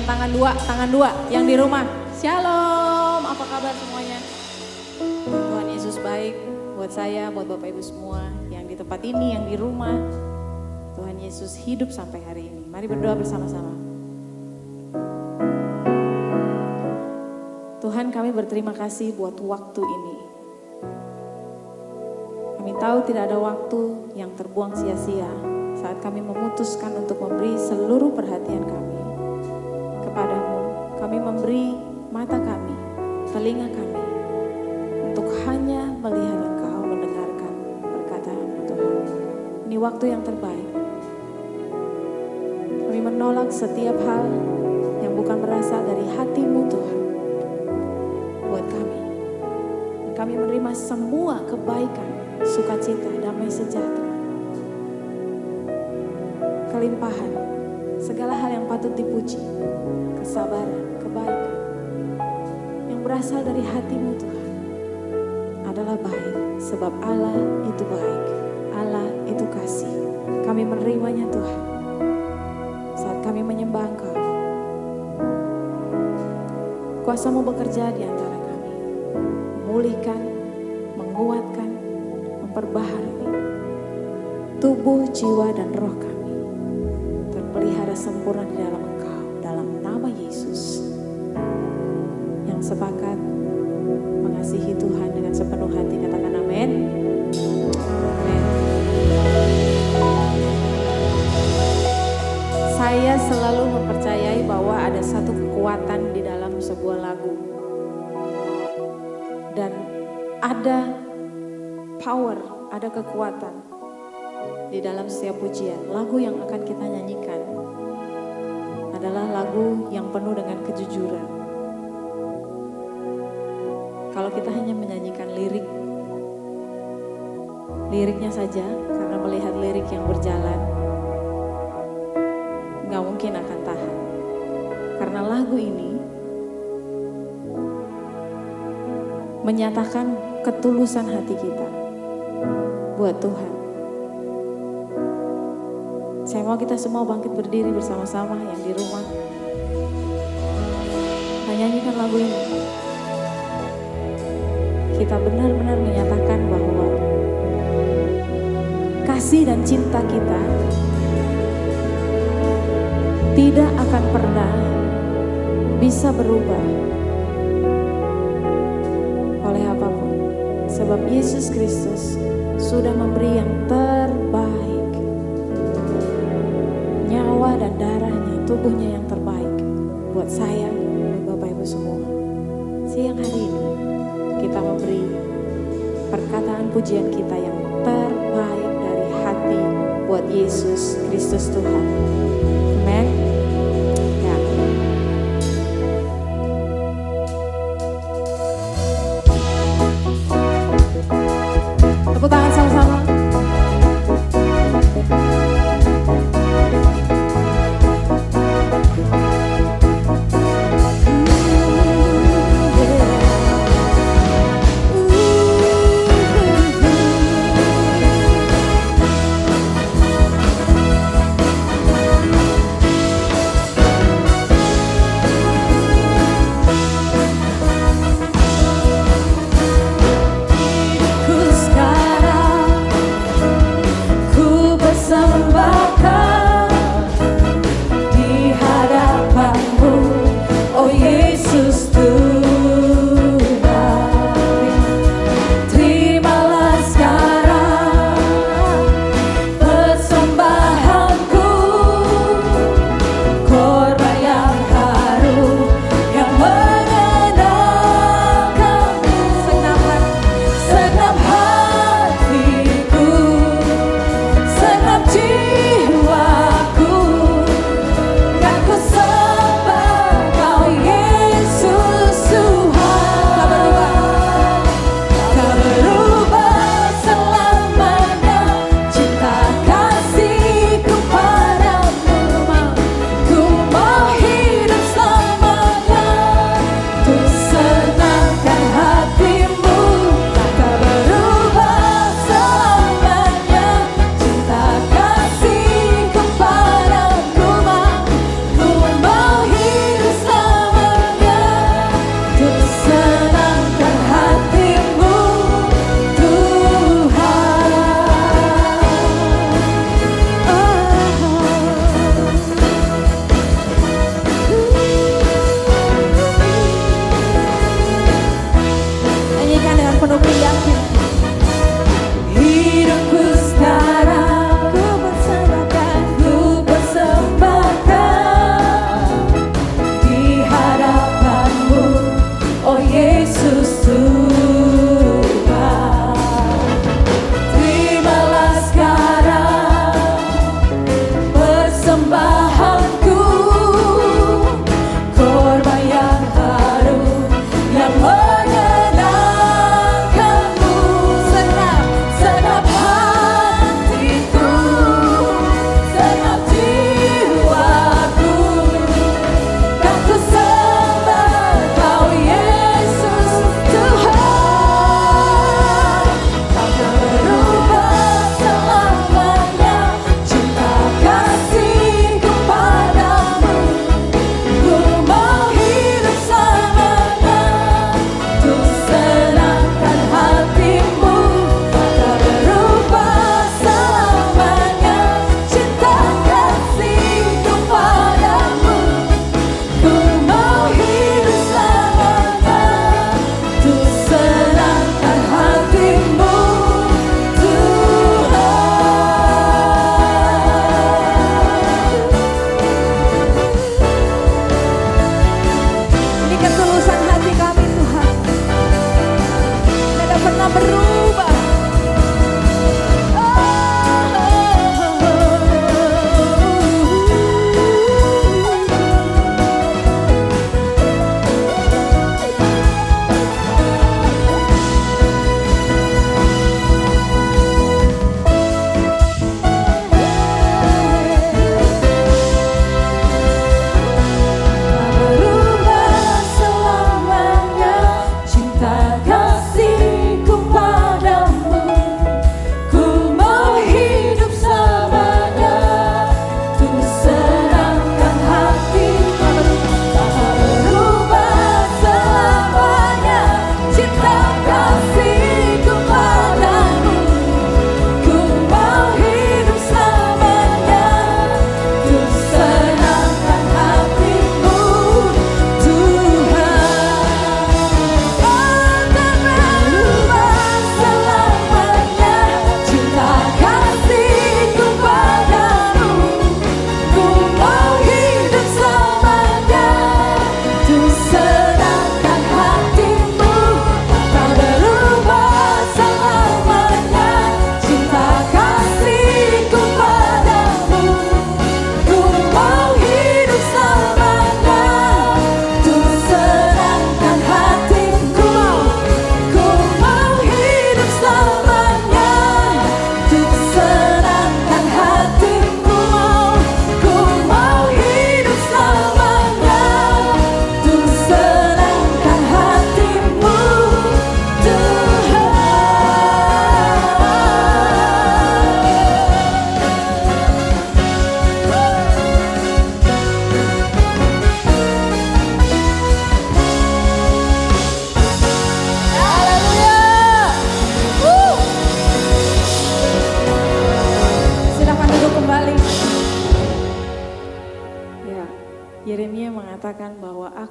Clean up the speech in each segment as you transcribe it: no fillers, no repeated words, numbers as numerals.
tangan dua yang di rumah. Shalom, apa kabar semuanya? Tuhan Yesus baik buat saya, buat Bapak Ibu semua yang di tempat ini, yang di rumah. Tuhan Yesus hidup sampai hari ini. Mari berdoa bersama-sama. Tuhan, kami berterima kasih buat waktu ini. Kami tahu tidak ada waktu yang terbuang sia-sia saat kami memutuskan untuk memberi seluruh perhatian kami kepadamu. Kami memberi mata kami, telinga kami, untuk hanya melihat Engkau, mendengarkan perkataan-Mu Tuhan. Ini waktu yang terbaik. Kami menolak setiap hal yang bukan berasal dari hati-Mu Tuhan buat kami. Dan kami menerima semua kebaikan, sukacita, damai sejahtera, kelimpahan, segala hal yang patut dipuji, kesabaran, kebaikan yang berasal dari hati-Mu Tuhan adalah baik, sebab Allah itu baik, Allah itu kasih. Kami menerimanya Tuhan saat kami menyembah Engkau. Kuasa-Mu bekerja di antara kami, memulihkan, menguatkan, memperbaharui tubuh, jiwa, dan roh kami, terpelihara sempurna di dalam Engkau, dalam nama Yesus. Yang sepakat mengasihi Tuhan dengan sepenuh hati, katakan amin. Amin. Saya selalu mempercayai bahwa ada satu kekuatan di dalam sebuah lagu, dan ada power, ada kekuatan di dalam setiap pujian. Lagu yang akan kita nyanyikan adalah lagu yang penuh dengan kejujuran. Kalau kita hanya menyanyikan liriknya saja, karena melihat lirik yang berjalan, gak mungkin akan tahan. Karena lagu ini menyatakan ketulusan hati kita buat Tuhan. Saya mau kita semua bangkit berdiri bersama-sama yang di rumah. Kita nyanyikan lagu ini. Kita benar-benar menyatakan bahwa kasih dan cinta kita tidak akan pernah bisa berubah oleh apapun. Sebab Yesus Kristus sudah memberi yang terbaik, nyawa dan darahnya, tubuhnya yang terbaik buat saya dan Bapak Ibu semua. Siang hari ini kita memberi perkataan pujian kita yang terbaik dari hati buat Yesus Kristus Tuhan. Amen. Ya. Tepuk tangan sama-sama. Ku sembah Kau Yesus.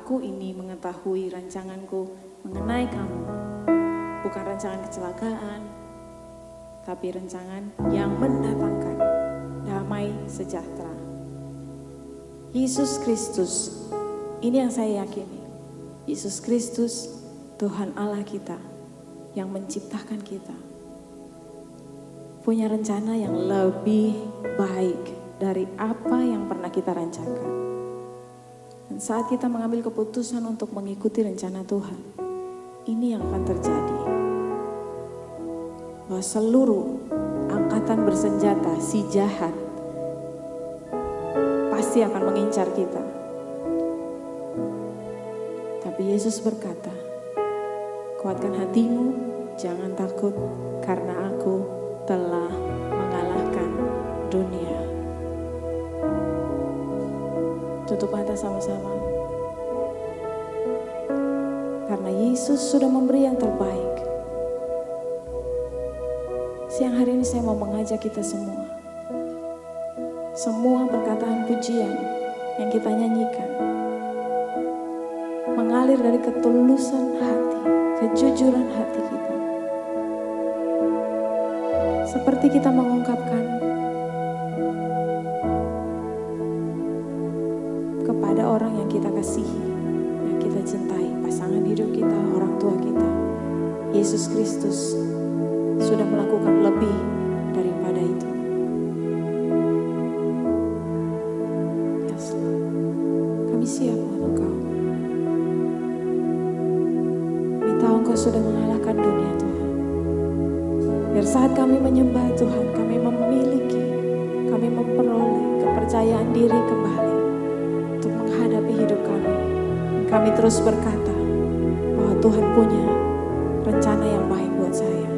aku ini mengetahui rancanganku mengenai kamu. Bukan rancangan kecelakaan, tapi rancangan yang mendatangkan damai sejahtera. Yesus Kristus, ini yang saya yakini. Yesus Kristus, Tuhan Allah kita yang menciptakan kita, punya rencana yang lebih baik dari apa yang pernah kita rancangkan. Dan saat kita mengambil keputusan untuk mengikuti rencana Tuhan, ini yang akan terjadi. Bahwa seluruh angkatan bersenjata si jahat pasti akan mengincar kita. Tapi Yesus berkata, kuatkan hatimu, jangan takut, karena aku telah mengalahkan dunia. Tutup mata sama-sama. Karena Yesus sudah memberi yang terbaik. Siang hari ini saya mau mengajak kita semua. Semua perkataan pujian yang kita nyanyikan mengalir dari ketulusan hati, kejujuran hati kita. Seperti kita mengungkapkan kepada orang yang kita kasihi, yang kita cintai, pasangan hidup kita, orang tua kita. Yesus Kristus sudah melakukan lebih daripada itu. Yes, kami siap untuk Engkau. Kami tahu Engkau sudah mengalahkan dunia, Tuhan. Biar saat kami menyembah Tuhan, kami memiliki, kami memperoleh kepercayaan diri kembali untuk menghadapi hidup kami. Kami terus berkata bahwa Tuhan punya rencana yang baik buat saya.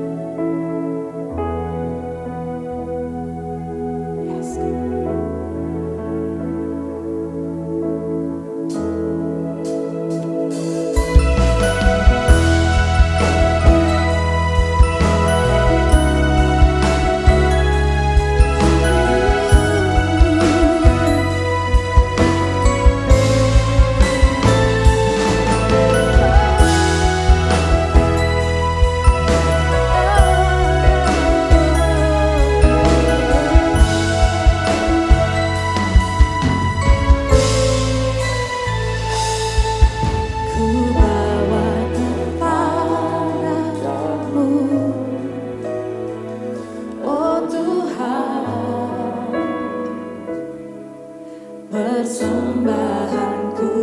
Persembahanku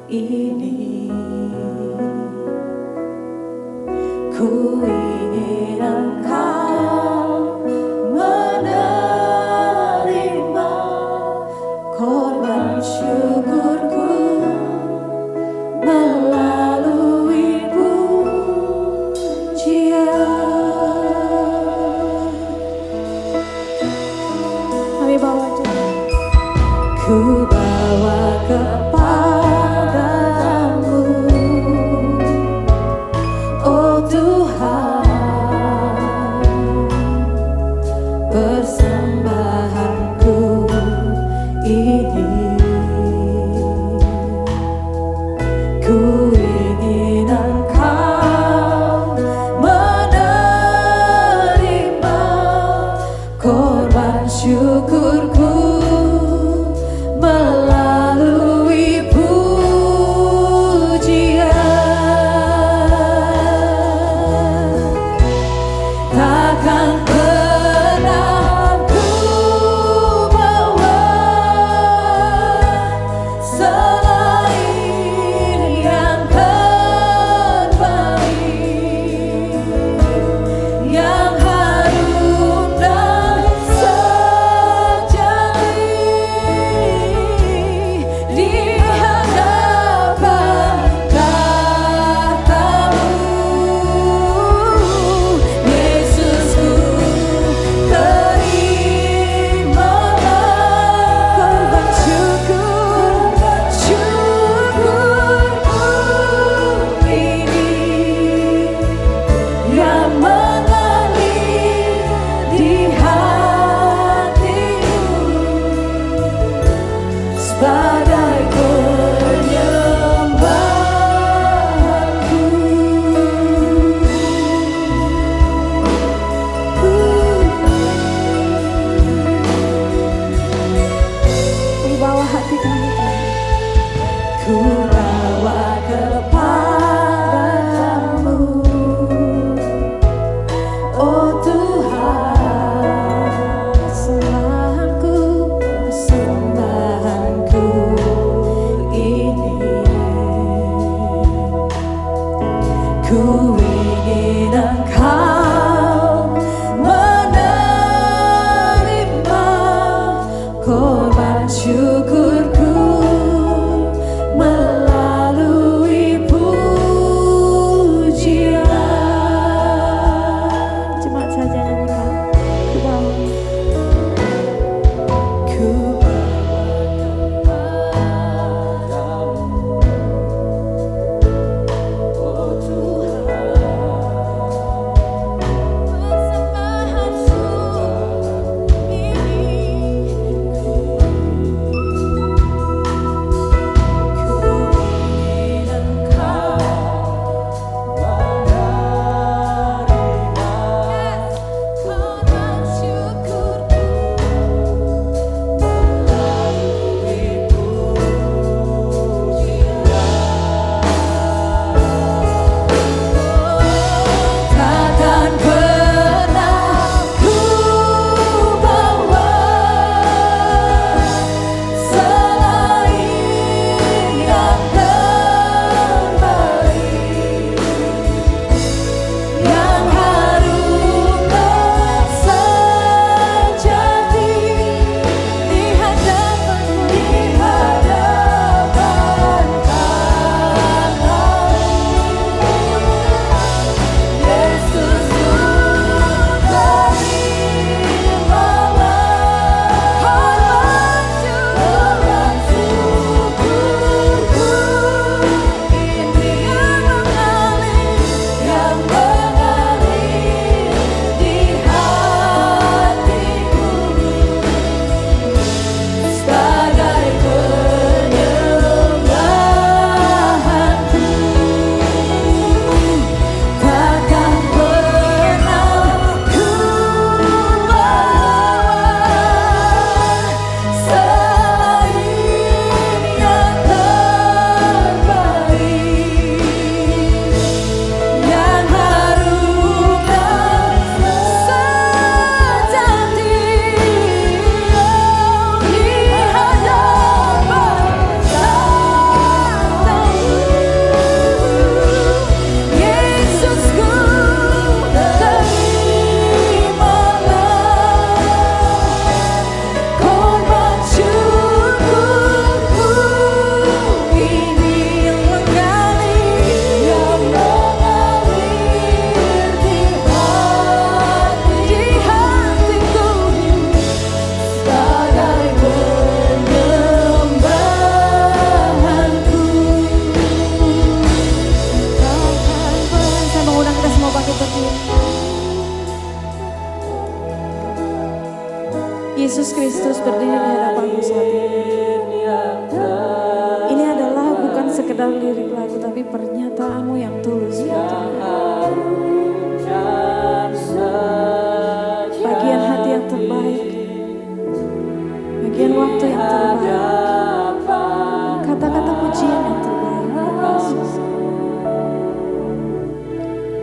ini, ku ingin Engkau menerima korban syukurku melalui pujian. Kami bawa Tuhan. Ku bawa kepadamu, oh Tuhan, persembahanku ini. Ku ingin Engkau menerima korban syukurku melalui pujian. Takkan pernah ku bawa selain yang Ku ingin Engkau menerima korban syukurku melalui pujian. Jemaat saja nyanyikan. Ku Yesus Kristus berdiri di hadapanmu saat ini. Ini adalah bukan sekedar lirik lagu, tapi pernyataanmu yang tulus. Bagian hati yang terbaik, bagian waktu yang terbaik, kata-kata pujian yang terbaik buat Yesus.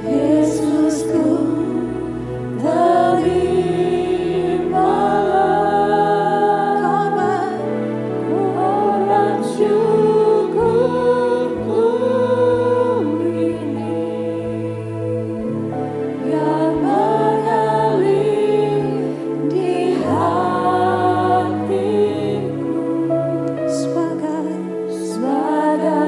Yesusku, sebagai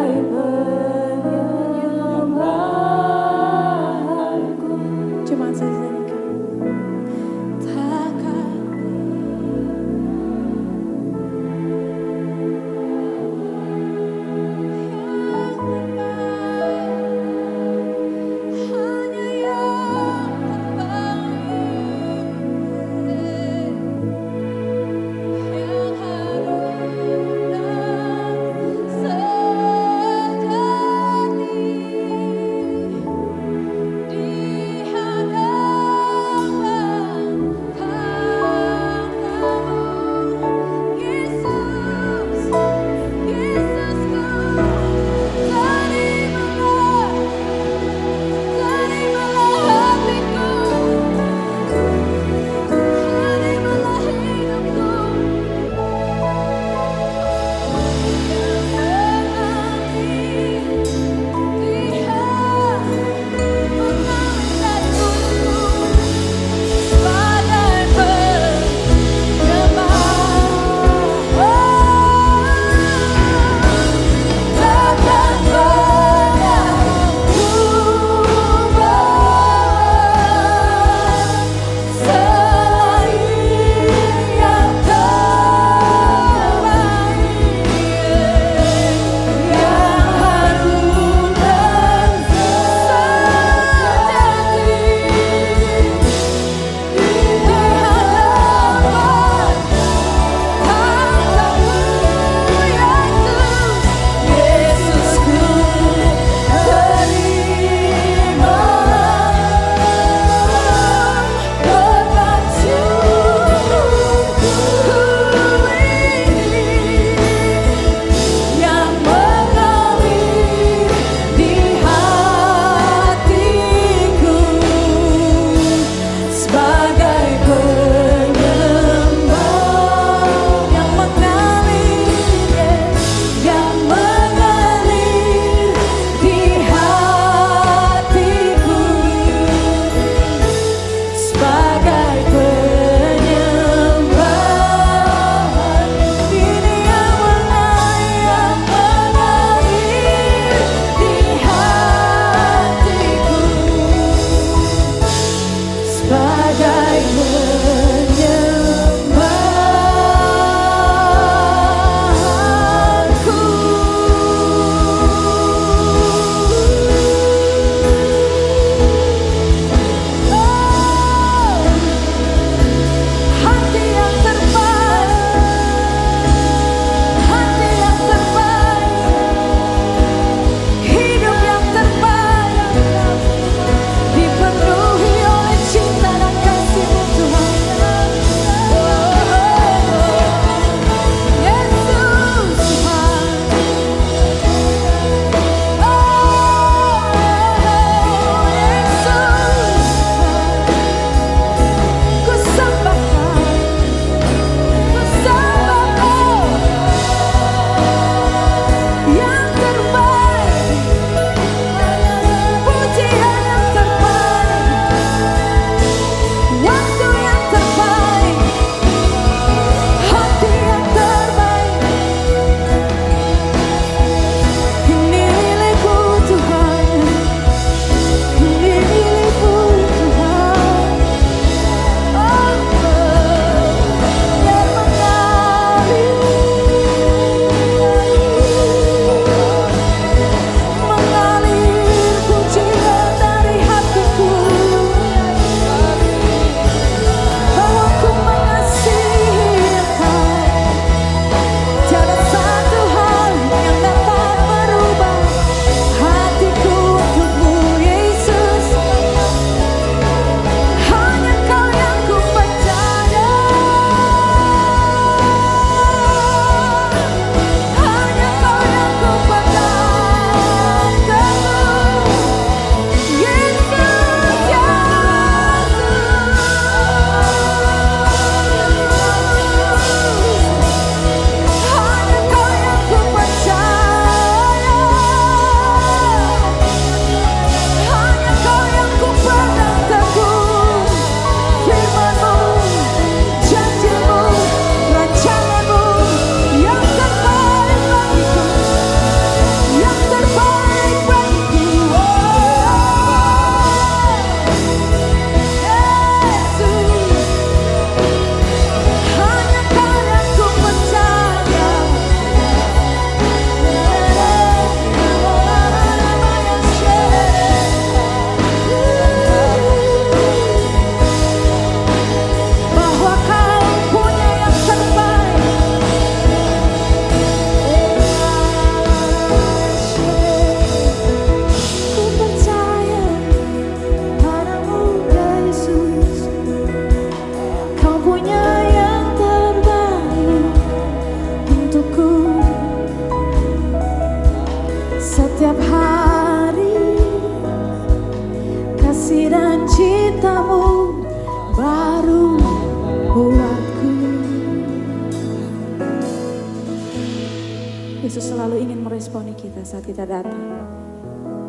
meresponi kita saat kita datang,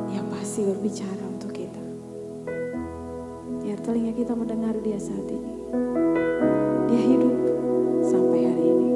Dia pasti berbicara untuk kita. Biar telinga kita mendengar Dia saat ini. Dia hidup sampai hari ini.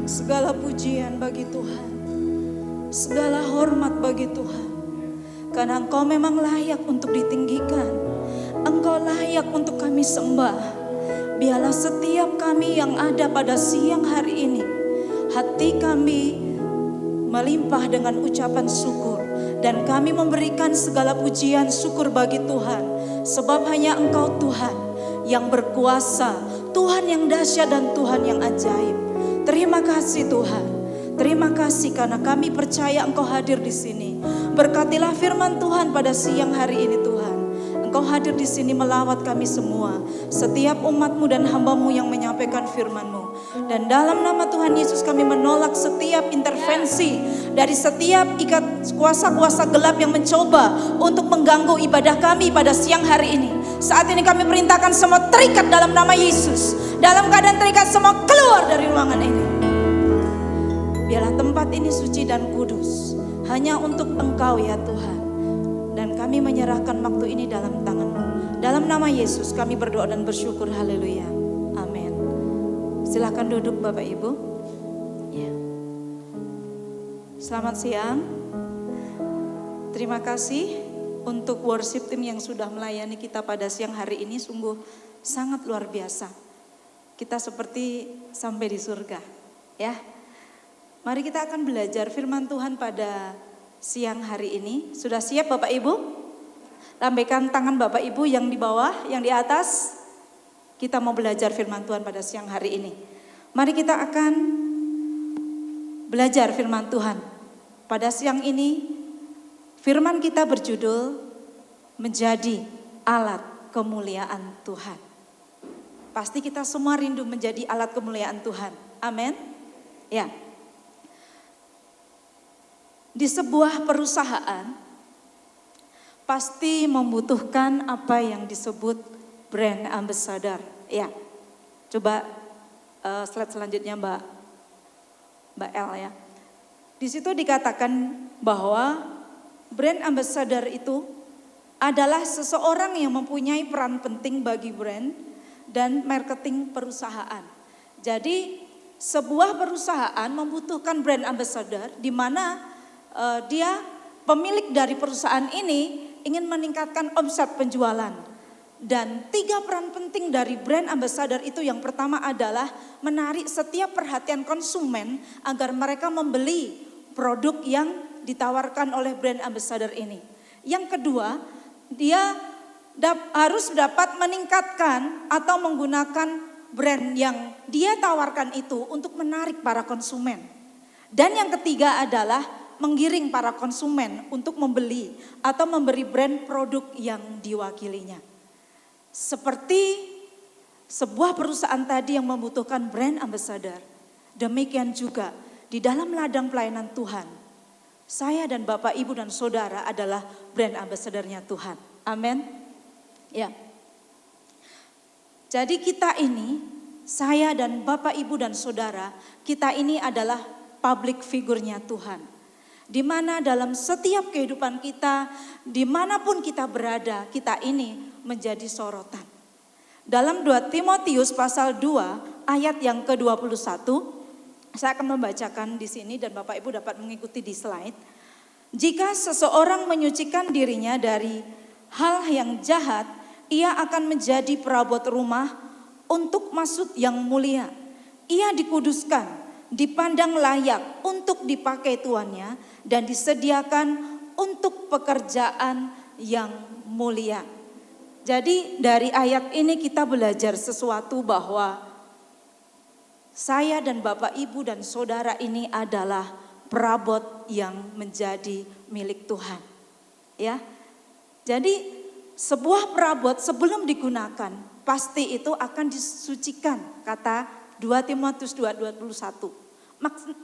Segala pujian bagi Tuhan, segala hormat bagi Tuhan. Karena Engkau memang layak untuk ditinggikan, Engkau layak untuk kami sembah. Biarlah setiap kami yang ada pada siang hari ini, hati kami melimpah dengan ucapan syukur. Dan kami memberikan segala pujian syukur bagi Tuhan. Sebab hanya Engkau Tuhan yang berkuasa, Tuhan yang dahsyat dan Tuhan yang ajaib. Terima kasih Tuhan. Terima kasih karena kami percaya Engkau hadir di sini. Berkatilah firman Tuhan pada siang hari ini Tuhan. Engkau hadir di sini melawat kami semua. Setiap umat-Mu dan hamba-Mu yang menyampaikan firman-Mu. Dan dalam nama Tuhan Yesus kami menolak setiap intervensi dari setiap ikat kuasa-kuasa gelap yang mencoba untuk mengganggu ibadah kami pada siang hari ini. Saat ini kami perintahkan semua terikat dalam nama Yesus. Dalam keadaan terikat semua keluar dari ruangan ini. Biarlah tempat ini suci dan kudus hanya untuk Engkau ya Tuhan. Dan kami menyerahkan waktu ini dalam tangan-Mu. Dalam nama Yesus kami berdoa dan bersyukur. Haleluya. Amin. Silakan duduk Bapak Ibu. Ya. Selamat siang. Terima kasih untuk worship team yang sudah melayani kita pada siang hari ini. Sungguh sangat luar biasa. Kita seperti sampai di surga. Ya. Mari kita akan belajar firman Tuhan pada siang hari ini. Sudah siap Bapak Ibu? Lambaikan tangan Bapak Ibu yang di bawah, yang di atas. Kita mau belajar firman Tuhan pada siang hari ini. Mari kita akan belajar firman Tuhan. Pada siang ini, firman kita berjudul menjadi alat kemuliaan Tuhan. Pasti kita semua rindu menjadi alat kemuliaan Tuhan. Amin. Ya. Di sebuah perusahaan pasti membutuhkan apa yang disebut brand ambassador. Ya, coba slide selanjutnya Mbak El ya. Di situ dikatakan bahwa brand ambassador itu adalah seseorang yang mempunyai peran penting bagi brand dan marketing perusahaan. Jadi sebuah perusahaan membutuhkan brand ambassador di mana dia pemilik dari perusahaan ini ingin meningkatkan omset penjualan. Dan 3 peran penting dari brand ambassador itu yang pertama adalah menarik setiap perhatian konsumen agar mereka membeli produk yang ditawarkan oleh brand ambassador ini. Yang kedua, dia harus dapat meningkatkan atau menggunakan brand yang dia tawarkan itu untuk menarik para konsumen. Dan yang ketiga adalah menggiring para konsumen untuk membeli atau memberi brand produk yang diwakilinya. Seperti sebuah perusahaan tadi yang membutuhkan brand ambassador, demikian juga di dalam ladang pelayanan Tuhan, saya dan Bapak, Ibu dan Saudara adalah brand ambassador-nya Tuhan. Amin. Ya. Jadi kita ini, saya dan Bapak, Ibu dan Saudara, kita ini adalah public figure-nya Tuhan. Di mana dalam setiap kehidupan kita, dimanapun kita berada, kita ini menjadi sorotan. Dalam 2 Timotius pasal 2 ayat yang ke-21, saya akan membacakan di sini dan Bapak Ibu dapat mengikuti di slide. Jika seseorang menyucikan dirinya dari hal yang jahat, ia akan menjadi perabot rumah untuk maksud yang mulia. Ia dikuduskan, dipandang layak untuk dipakai tuannya dan disediakan untuk pekerjaan yang mulia. Jadi dari ayat ini kita belajar sesuatu bahwa saya dan Bapak, Ibu dan Saudara ini adalah perabot yang menjadi milik Tuhan. Ya. Jadi sebuah perabot sebelum digunakan pasti itu akan disucikan, kata 2 Timotius 2:21.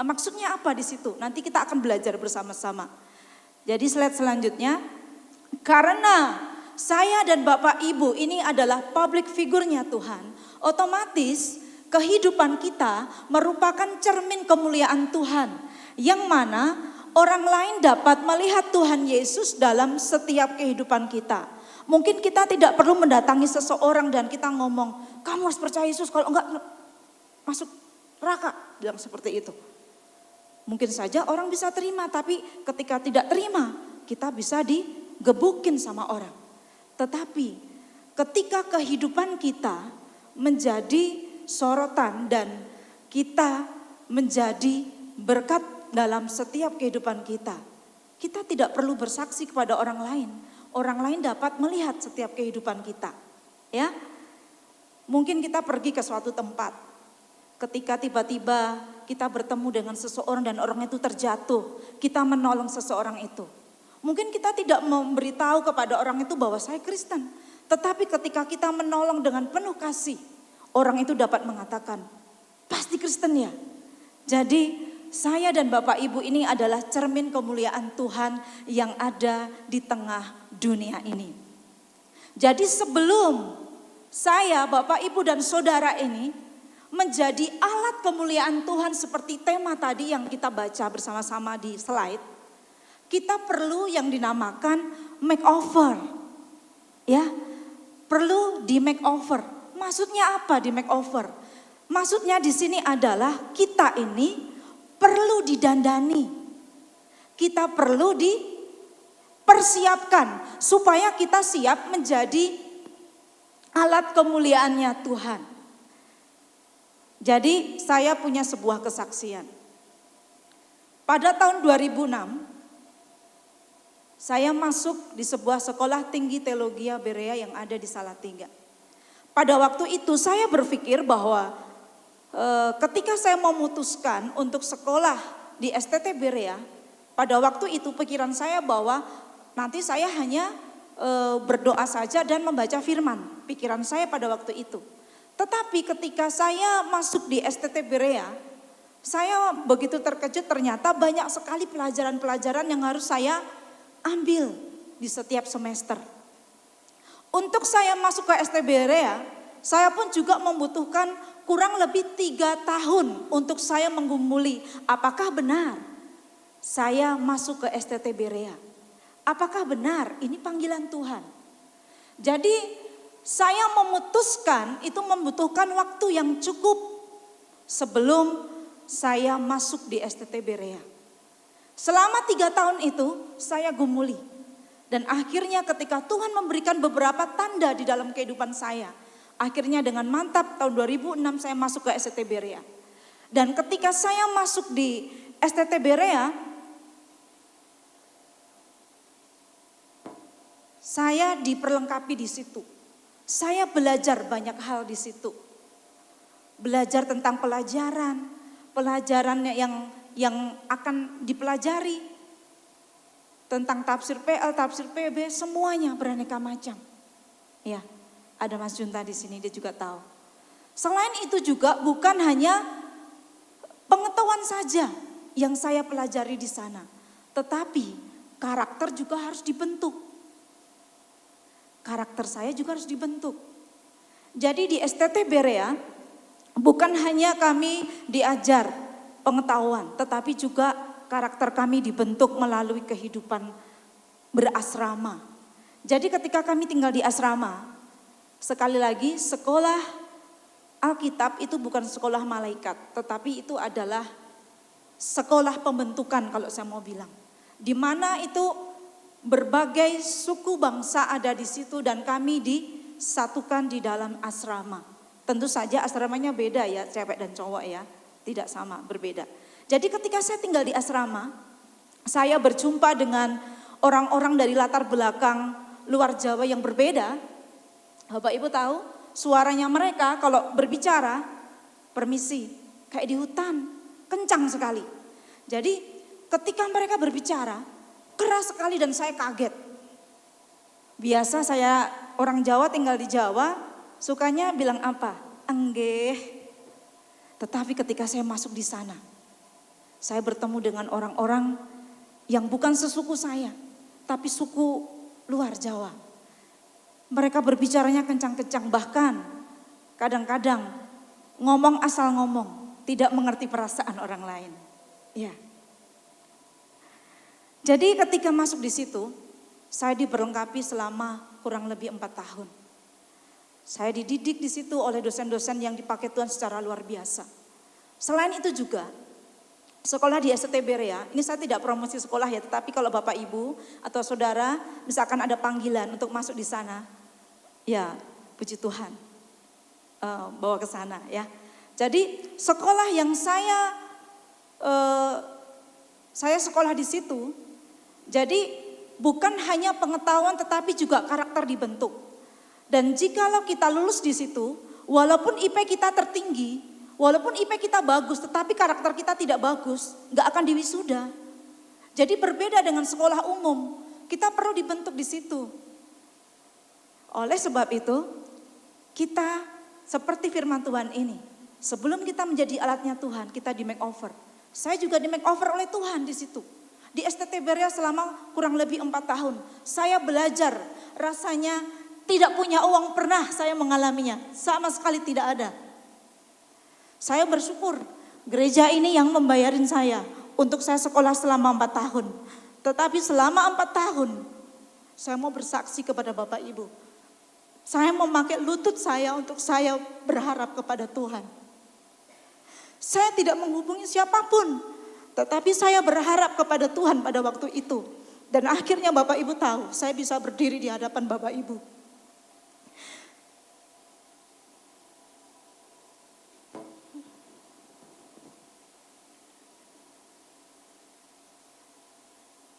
Maksudnya apa di situ? Nanti kita akan belajar bersama-sama. Jadi slide selanjutnya, karena saya dan Bapak Ibu ini adalah public figure-nya Tuhan, otomatis kehidupan kita merupakan cermin kemuliaan Tuhan, yang mana orang lain dapat melihat Tuhan Yesus dalam setiap kehidupan kita. Mungkin kita tidak perlu mendatangi seseorang dan kita ngomong, kamu harus percaya Yesus, kalau enggak masuk Raka bilang seperti itu. Mungkin saja orang bisa terima, tapi ketika tidak terima, kita bisa digebukin sama orang. Tetapi ketika kehidupan kita menjadi sorotan dan kita menjadi berkat dalam setiap kehidupan kita, kita tidak perlu bersaksi kepada orang lain. Orang lain dapat melihat setiap kehidupan kita. Ya, mungkin kita pergi ke suatu tempat, ketika tiba-tiba kita bertemu dengan seseorang dan orang itu terjatuh, kita menolong seseorang itu. Mungkin kita tidak memberitahu kepada orang itu bahwa saya Kristen, tetapi ketika kita menolong dengan penuh kasih, orang itu dapat mengatakan, pasti Kristen ya. Jadi saya dan Bapak Ibu ini adalah cermin kemuliaan Tuhan yang ada di tengah dunia ini. Jadi sebelum saya, Bapak Ibu dan Saudara ini menjadi alat kemuliaan Tuhan seperti tema tadi yang kita baca bersama-sama di slide, kita perlu yang dinamakan makeover. Ya, perlu di makeover. Maksudnya apa di makeover? Maksudnya di sini adalah kita ini perlu didandani. Kita perlu dipersiapkan supaya kita siap menjadi alat kemuliaannya Tuhan. Jadi saya punya sebuah kesaksian. Pada tahun 2006, saya masuk di sebuah sekolah tinggi teologi Berea yang ada di Salatiga. Pada waktu itu saya berpikir bahwa ketika saya memutuskan untuk sekolah di STT Berea, pada waktu itu pikiran saya bahwa nanti saya hanya berdoa saja dan membaca firman. Pikiran saya pada waktu itu. Tetapi ketika saya masuk di STT Berea, saya begitu terkejut, ternyata banyak sekali pelajaran-pelajaran yang harus saya ambil di setiap semester. Untuk saya masuk ke STT Berea, saya pun juga membutuhkan kurang lebih 3 tahun untuk saya menggumuli apakah benar saya masuk ke STT Berea. Apakah benar ini panggilan Tuhan? Jadi saya memutuskan itu membutuhkan waktu yang cukup sebelum saya masuk di STT Berea. Selama 3 tahun itu saya gumuli. Dan akhirnya ketika Tuhan memberikan beberapa tanda di dalam kehidupan saya, akhirnya dengan mantap tahun 2006 saya masuk ke STT Berea. Dan ketika saya masuk di STT Berea, saya diperlengkapi di situ. Saya belajar banyak hal di situ. Belajar tentang pelajaran yang akan dipelajari. Tentang tafsir PL, tafsir PB, semuanya beraneka macam. Ya, ada Mas Junta di sini, dia juga tahu. Selain itu juga bukan hanya pengetahuan saja yang saya pelajari di sana, tetapi karakter juga harus dibentuk. Karakter saya juga harus dibentuk. Jadi di STT Berea bukan hanya kami diajar pengetahuan, tetapi juga karakter kami dibentuk melalui kehidupan berasrama. Jadi ketika kami tinggal di asrama, sekali lagi sekolah Alkitab itu bukan sekolah malaikat, tetapi itu adalah sekolah pembentukan kalau saya mau bilang. Di mana itu berbagai suku bangsa ada di situ dan kami disatukan di dalam asrama. Tentu saja asramanya beda ya, cewek dan cowok ya, tidak sama, berbeda. Jadi ketika saya tinggal di asrama, saya berjumpa dengan orang-orang dari latar belakang luar Jawa yang berbeda. Bapak Ibu tahu, suaranya mereka kalau berbicara, permisi, kayak di hutan, kencang sekali. Jadi ketika mereka berbicara, keras sekali dan saya kaget. Biasa saya orang Jawa tinggal di Jawa, sukanya bilang apa? Enggeh. Tetapi ketika saya masuk di sana, saya bertemu dengan orang-orang yang bukan sesuku saya, tapi suku luar Jawa. Mereka berbicaranya kencang-kencang, bahkan kadang-kadang ngomong asal ngomong, tidak mengerti perasaan orang lain. Ya. Jadi ketika masuk di situ, saya diperlengkapi selama kurang lebih 4 tahun. Saya dididik di situ oleh dosen-dosen yang dipakai Tuhan secara luar biasa. Selain itu juga, sekolah di ST Berea, ini saya tidak promosi sekolah ya, tetapi kalau Bapak Ibu atau saudara misalkan ada panggilan untuk masuk di sana, ya puji Tuhan, bawa ke sana ya. Jadi sekolah yang saya sekolah di situ, jadi bukan hanya pengetahuan tetapi juga karakter dibentuk. Dan jikalau kita lulus di situ, walaupun IP kita tertinggi, walaupun IP kita bagus, tetapi karakter kita tidak bagus, gak akan diwisuda. Jadi berbeda dengan sekolah umum, kita perlu dibentuk di situ. Oleh sebab itu, kita seperti firman Tuhan ini, sebelum kita menjadi alatnya Tuhan, kita di makeover. Saya juga di makeover oleh Tuhan di situ. Di STT Berea selama kurang lebih 4 tahun, saya belajar rasanya tidak punya uang pernah saya mengalaminya, sama sekali tidak ada. Saya bersyukur gereja ini yang membayarin saya untuk saya sekolah selama 4 tahun. Tetapi selama 4 tahun saya mau bersaksi kepada Bapak Ibu. Saya memakai lutut saya untuk saya berharap kepada Tuhan. Saya tidak menghubungi siapapun, tetapi saya berharap kepada Tuhan pada waktu itu. Dan akhirnya Bapak Ibu tahu, saya bisa berdiri di hadapan Bapak Ibu.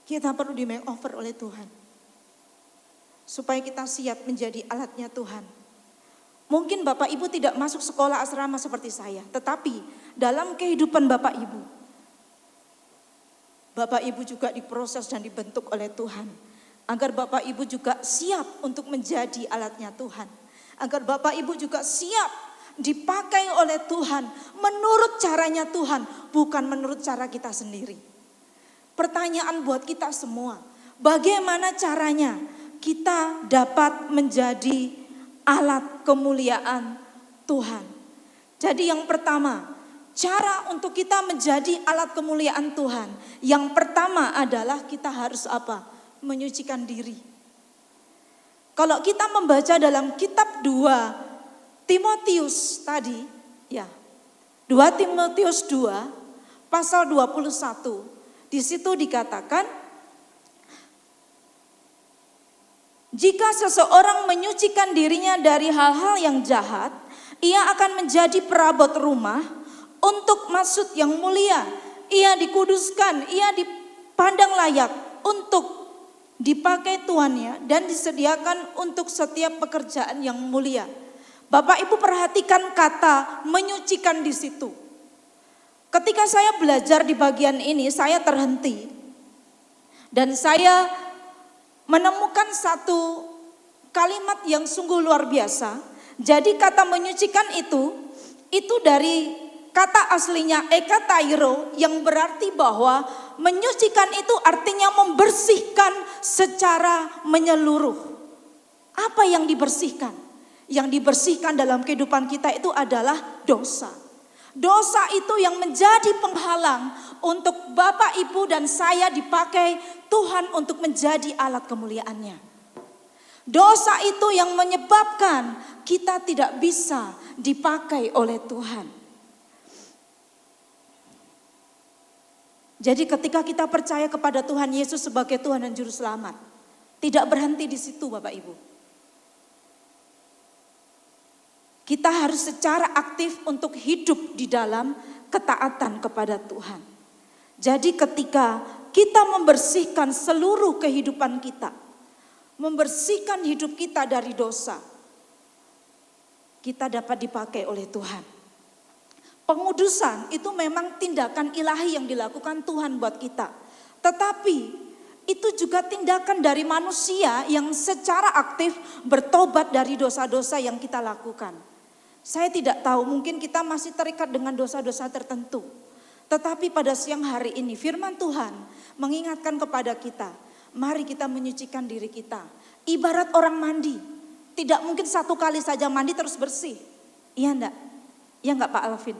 Kita perlu di makeover oleh Tuhan. Supaya kita siap menjadi alatnya Tuhan. Mungkin Bapak Ibu tidak masuk sekolah asrama seperti saya. Tetapi dalam kehidupan Bapak Ibu juga diproses dan dibentuk oleh Tuhan. Agar Bapak Ibu juga siap untuk menjadi alatnya Tuhan. Agar Bapak Ibu juga siap dipakai oleh Tuhan. Menurut caranya Tuhan, bukan menurut cara kita sendiri. Pertanyaan buat kita semua, bagaimana caranya kita dapat menjadi alat kemuliaan Tuhan? Jadi yang pertama, cara untuk kita menjadi alat kemuliaan Tuhan, yang pertama adalah kita harus apa? Menyucikan diri. Kalau kita membaca dalam kitab 2 Timotius tadi, ya, 2 Timotius 2 pasal 21, di situ dikatakan, jika seseorang menyucikan dirinya dari hal-hal yang jahat, ia akan menjadi perabot rumah untuk maksud yang mulia. Ia dikuduskan, ia dipandang layak untuk dipakai tuannya dan disediakan untuk setiap pekerjaan yang mulia. Bapak Ibu perhatikan kata menyucikan di situ. Ketika saya belajar di bagian ini, saya terhenti. Dan saya menemukan satu kalimat yang sungguh luar biasa. Jadi kata menyucikan itu dari kata aslinya ekatairo, yang berarti bahwa menyucikan itu artinya membersihkan secara menyeluruh. Apa yang dibersihkan? Yang dibersihkan dalam kehidupan kita itu adalah dosa. Dosa itu yang menjadi penghalang untuk Bapak, Ibu, dan saya dipakai Tuhan untuk menjadi alat kemuliaannya. Dosa itu yang menyebabkan kita tidak bisa dipakai oleh Tuhan. Jadi ketika kita percaya kepada Tuhan Yesus sebagai Tuhan dan Juru Selamat, tidak berhenti di situ Bapak Ibu. Kita harus secara aktif untuk hidup di dalam ketaatan kepada Tuhan. Jadi ketika kita membersihkan seluruh kehidupan kita, membersihkan hidup kita dari dosa, kita dapat dipakai oleh Tuhan. Pengudusan itu memang tindakan ilahi yang dilakukan Tuhan buat kita. Tetapi itu juga tindakan dari manusia yang secara aktif bertobat dari dosa-dosa yang kita lakukan. Saya tidak tahu, mungkin kita masih terikat dengan dosa-dosa tertentu. Tetapi pada siang hari ini firman Tuhan mengingatkan kepada kita, mari kita menyucikan diri kita. Ibarat orang mandi, tidak mungkin satu kali saja mandi terus bersih. Iya enggak? Iya enggak Pak Alvin?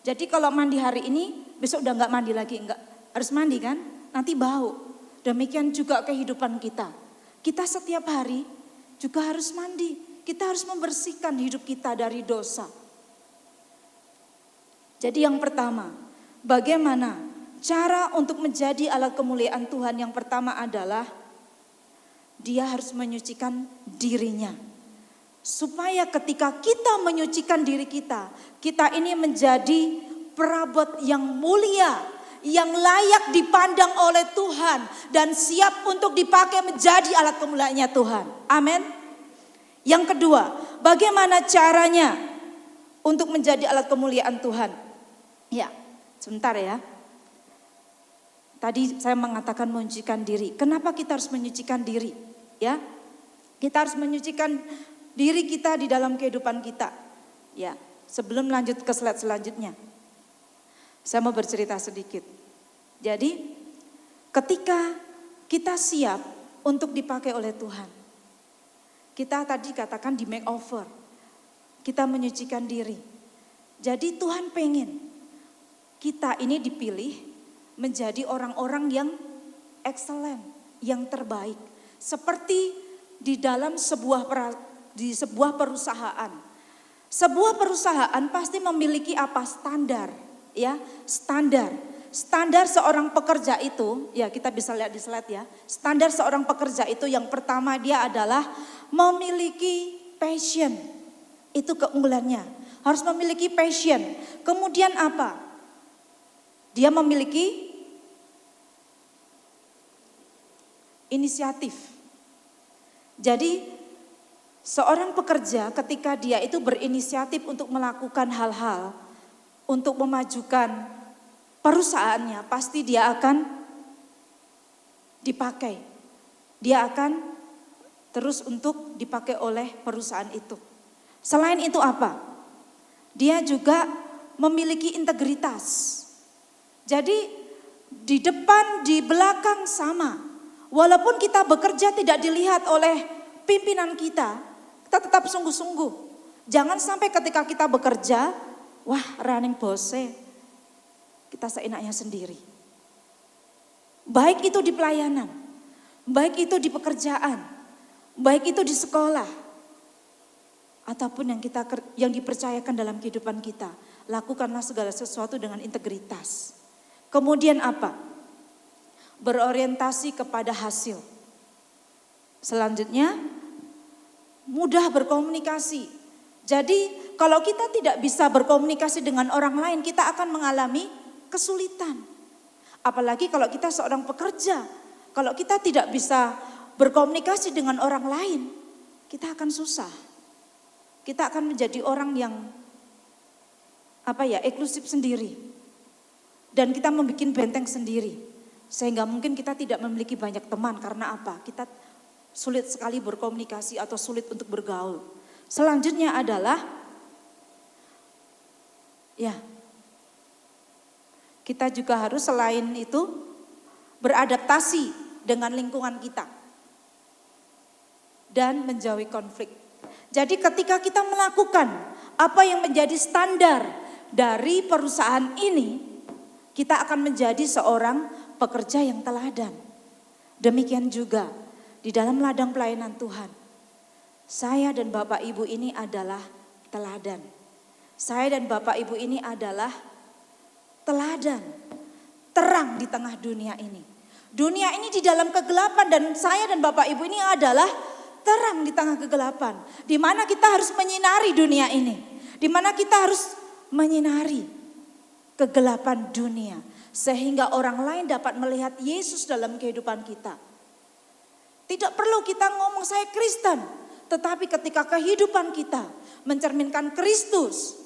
Jadi kalau mandi hari ini, besok udah enggak mandi lagi, enggak. Harus mandi kan? Nanti bau. Demikian juga kehidupan kita. Kita setiap hari juga harus mandi. Kita harus membersihkan hidup kita dari dosa. Jadi yang pertama, bagaimana cara untuk menjadi alat kemuliaan Tuhan? Yang pertama adalah dia harus menyucikan dirinya. Supaya ketika kita menyucikan diri kita, kita ini menjadi perabot yang mulia, yang layak dipandang oleh Tuhan dan siap untuk dipakai menjadi alat kemuliaannya Tuhan. Amin. Yang kedua, bagaimana caranya untuk menjadi alat kemuliaan Tuhan? Ya, sebentar ya. Tadi saya mengatakan menyucikan diri. Kenapa kita harus menyucikan diri? Ya, kita harus menyucikan diri kita di dalam kehidupan kita. Ya, sebelum lanjut ke slide selanjutnya, saya mau bercerita sedikit. Jadi, ketika kita siap untuk dipakai oleh Tuhan, kita tadi katakan di makeover, kita menyucikan diri. Jadi Tuhan pengen kita ini dipilih menjadi orang-orang yang excellent, yang terbaik. Seperti di dalam sebuah perusahaan. Sebuah perusahaan pasti memiliki apa? Standar, ya, standar. Standar seorang pekerja itu, ya kita bisa lihat di slide ya. Standar seorang pekerja itu yang pertama dia adalah memiliki passion. Itu keunggulannya. Harus memiliki passion. Kemudian apa? Dia memiliki inisiatif. Jadi seorang pekerja ketika dia itu berinisiatif untuk melakukan hal-hal untuk memajukan perusahaannya, pasti dia akan dipakai. Dia akan terus untuk dipakai oleh perusahaan itu. Selain itu apa? Dia juga memiliki integritas. Jadi di depan, di belakang sama. Walaupun kita bekerja tidak dilihat oleh pimpinan kita tetap sungguh-sungguh. Jangan sampai ketika kita bekerja, wah running bose, kita seenaknya sendiri. Baik itu di pelayanan, baik itu di pekerjaan, baik itu di sekolah, ataupun yang dipercayakan dalam kehidupan kita. Lakukanlah segala sesuatu dengan integritas. Kemudian apa? Berorientasi kepada hasil. Selanjutnya, mudah berkomunikasi. Jadi kalau kita tidak bisa berkomunikasi dengan orang lain, kita akan mengalami kesulitan. Apalagi kalau kita seorang pekerja, kalau kita tidak bisa berkomunikasi dengan orang lain, kita akan susah. Kita akan menjadi orang yang eksklusif sendiri. Dan kita membuat benteng sendiri. Sehingga mungkin kita tidak memiliki banyak teman. Karena apa? Kita sulit sekali berkomunikasi atau sulit untuk bergaul. Selanjutnya adalah kita juga harus selain itu beradaptasi dengan lingkungan kita. Dan menjauhi konflik. Jadi ketika kita melakukan apa yang menjadi standar dari perusahaan ini, kita akan menjadi seorang pekerja yang teladan. Demikian juga di dalam ladang pelayanan Tuhan. Saya dan Bapak Ibu ini adalah teladan. Saya dan Bapak Ibu ini adalah teladan. Terang di tengah dunia ini. Dunia ini di dalam kegelapan dan saya dan Bapak Ibu ini adalah terang di tengah kegelapan. Di mana kita harus menyinari dunia ini. Di mana kita harus menyinari kegelapan dunia. Sehingga orang lain dapat melihat Yesus dalam kehidupan kita. Tidak perlu kita ngomong saya Kristen. Tetapi ketika kehidupan kita mencerminkan Kristus,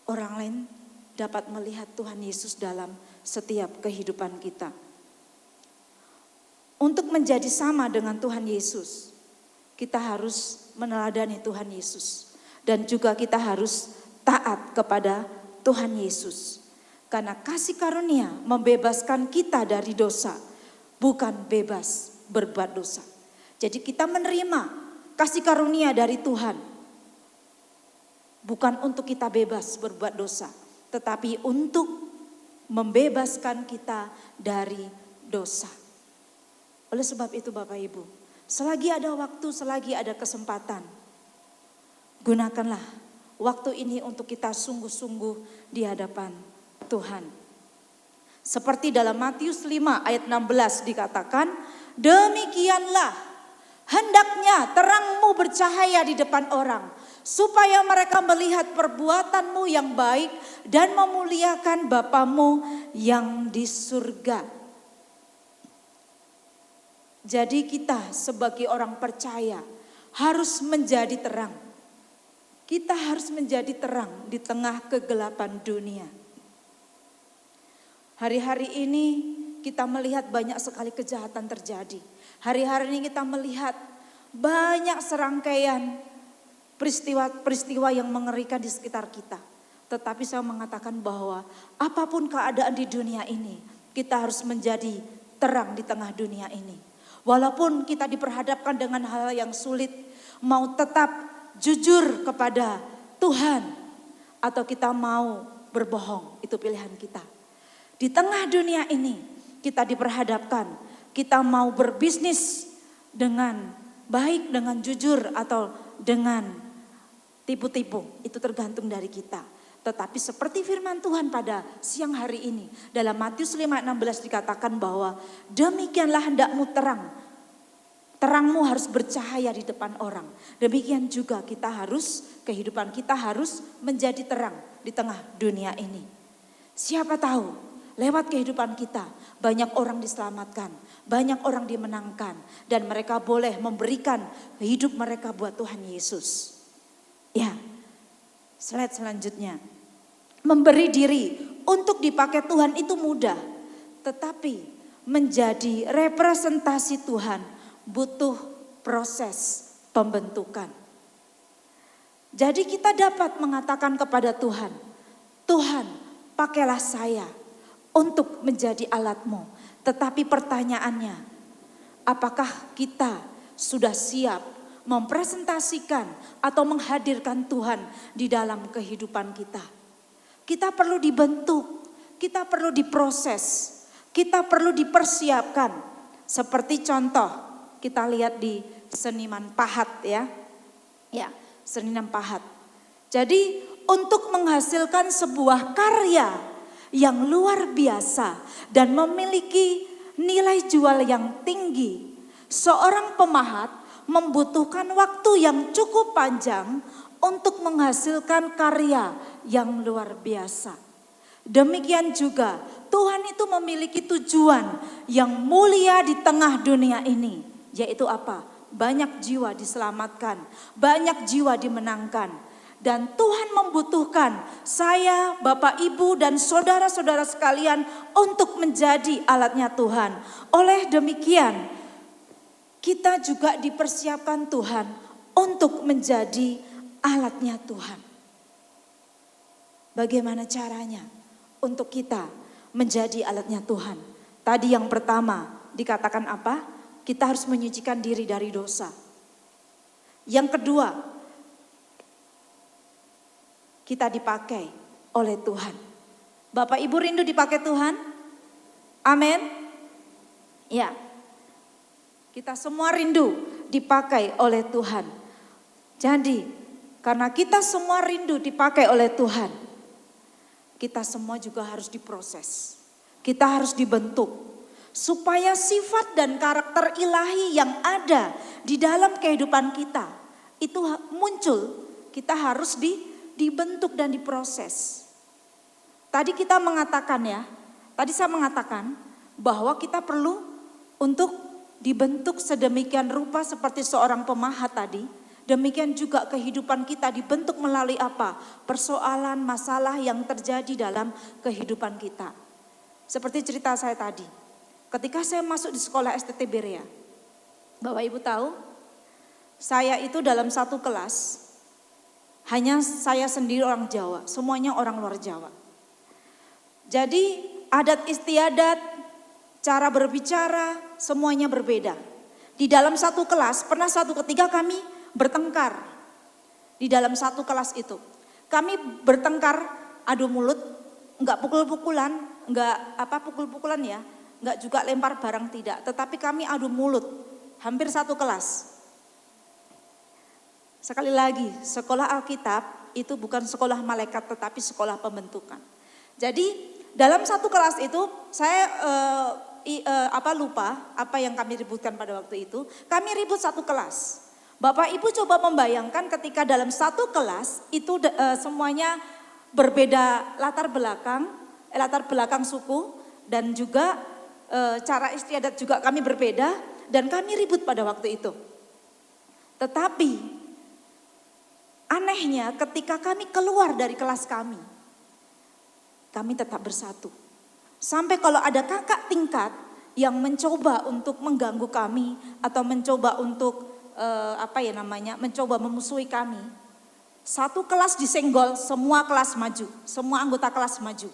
orang lain dapat melihat Tuhan Yesus dalam setiap kehidupan kita. Untuk menjadi sama dengan Tuhan Yesus, kita harus meneladani Tuhan Yesus. Dan juga kita harus taat kepada Tuhan Yesus. Karena kasih karunia membebaskan kita dari dosa, bukan bebas berbuat dosa. Jadi kita menerima kasih karunia dari Tuhan. Bukan untuk kita bebas berbuat dosa, tetapi untuk membebaskan kita dari dosa. Oleh sebab itu Bapak Ibu, selagi ada waktu, selagi ada kesempatan, gunakanlah waktu ini untuk kita sungguh-sungguh di hadapan Tuhan. Seperti dalam Matius 5 ayat 16 dikatakan, demikianlah hendaknya terangmu bercahaya di depan orang, supaya mereka melihat perbuatanmu yang baik dan memuliakan Bapamu yang di surga. Jadi kita sebagai orang percaya harus menjadi terang. Kita harus menjadi terang di tengah kegelapan dunia. Hari-hari ini kita melihat banyak sekali kejahatan terjadi. Hari-hari ini kita melihat banyak serangkaian peristiwa-peristiwa yang mengerikan di sekitar kita. Tetapi saya mengatakan bahwa apapun keadaan di dunia ini, kita harus menjadi terang di tengah dunia ini. Walaupun kita diperhadapkan dengan hal yang sulit, mau tetap jujur kepada Tuhan atau kita mau berbohong, itu pilihan kita. Di tengah dunia ini kita diperhadapkan, kita mau berbisnis dengan baik, dengan jujur atau dengan tipu-tipu, itu tergantung dari kita. Tetapi seperti firman Tuhan pada siang hari ini, dalam Matius 5:16 dikatakan bahwa demikianlah hendakmu terang. Terangmu harus bercahaya di depan orang. Demikian juga kehidupan kita harus menjadi terang di tengah dunia ini. Siapa tahu lewat kehidupan kita banyak orang diselamatkan, banyak orang dimenangkan, dan mereka boleh memberikan hidup mereka buat Tuhan Yesus. Ya, slide selanjutnya. Memberi diri untuk dipakai Tuhan itu mudah, tetapi menjadi representasi Tuhan butuh proses pembentukan. Jadi kita dapat mengatakan kepada Tuhan, Tuhan pakailah saya untuk menjadi alat-Mu. Tetapi pertanyaannya, apakah kita sudah siap mempresentasikan atau menghadirkan Tuhan di dalam kehidupan kita? Kita perlu dibentuk, kita perlu diproses, kita perlu dipersiapkan. Seperti contoh, kita lihat di seniman pahat ya. Ya, seniman pahat. Jadi untuk menghasilkan sebuah karya yang luar biasa dan memiliki nilai jual yang tinggi, seorang pemahat membutuhkan waktu yang cukup panjang untuk menghasilkan karya yang luar biasa. Demikian juga Tuhan itu memiliki tujuan yang mulia di tengah dunia ini, yaitu apa? Banyak jiwa diselamatkan, banyak jiwa dimenangkan. Dan Tuhan membutuhkan saya, Bapak, Ibu, dan saudara-saudara sekalian untuk menjadi alatnya Tuhan. Oleh demikian, kita juga dipersiapkan Tuhan untuk menjadi alatnya Tuhan. Bagaimana caranya untuk kita menjadi alatnya Tuhan? Tadi yang pertama dikatakan apa? Kita harus menyucikan diri dari dosa. Yang kedua, kita dipakai oleh Tuhan. Bapak Ibu rindu dipakai Tuhan? Amin. Ya. Kita semua rindu dipakai oleh Tuhan. Jadi, karena kita semua rindu dipakai oleh Tuhan, kita semua juga harus diproses. Kita harus dibentuk supaya sifat dan karakter ilahi yang ada di dalam kehidupan kita itu muncul. Kita harus dibentuk dan diproses. Tadi kita mengatakan ya, tadi saya mengatakan bahwa kita perlu untuk dibentuk sedemikian rupa seperti seorang pemahat tadi. Demikian juga kehidupan kita dibentuk melalui apa? Persoalan, masalah yang terjadi dalam kehidupan kita. Seperti cerita saya tadi, ketika saya masuk di sekolah STT Berea, Bapak Ibu tahu, saya itu dalam satu kelas, hanya saya sendiri orang Jawa, semuanya orang luar Jawa. Jadi adat istiadat, cara berbicara, semuanya berbeda. Di dalam satu kelas, pernah suatu ketika kami bertengkar. Di dalam satu kelas itu. Kami bertengkar, adu mulut, enggak pukul-pukulan, enggak pukul-pukulan ya, enggak juga lempar barang tidak. Tetapi kami adu mulut, hampir satu kelas. Sekali lagi, sekolah Alkitab itu bukan sekolah malaikat tetapi sekolah pembentukan. Jadi dalam satu kelas itu saya lupa apa yang kami ributkan pada waktu itu. Kami ribut satu kelas. Bapak Ibu coba membayangkan ketika dalam satu kelas itu semuanya berbeda latar belakang suku dan juga cara istiadat juga kami berbeda dan kami ribut pada waktu itu. Tetapi anehnya ketika kami keluar dari kelas kami tetap bersatu. Sampai kalau ada kakak tingkat yang mencoba untuk mengganggu kami atau mencoba untuk mencoba memusuhi kami. Satu kelas disenggol, semua kelas maju, semua anggota kelas maju.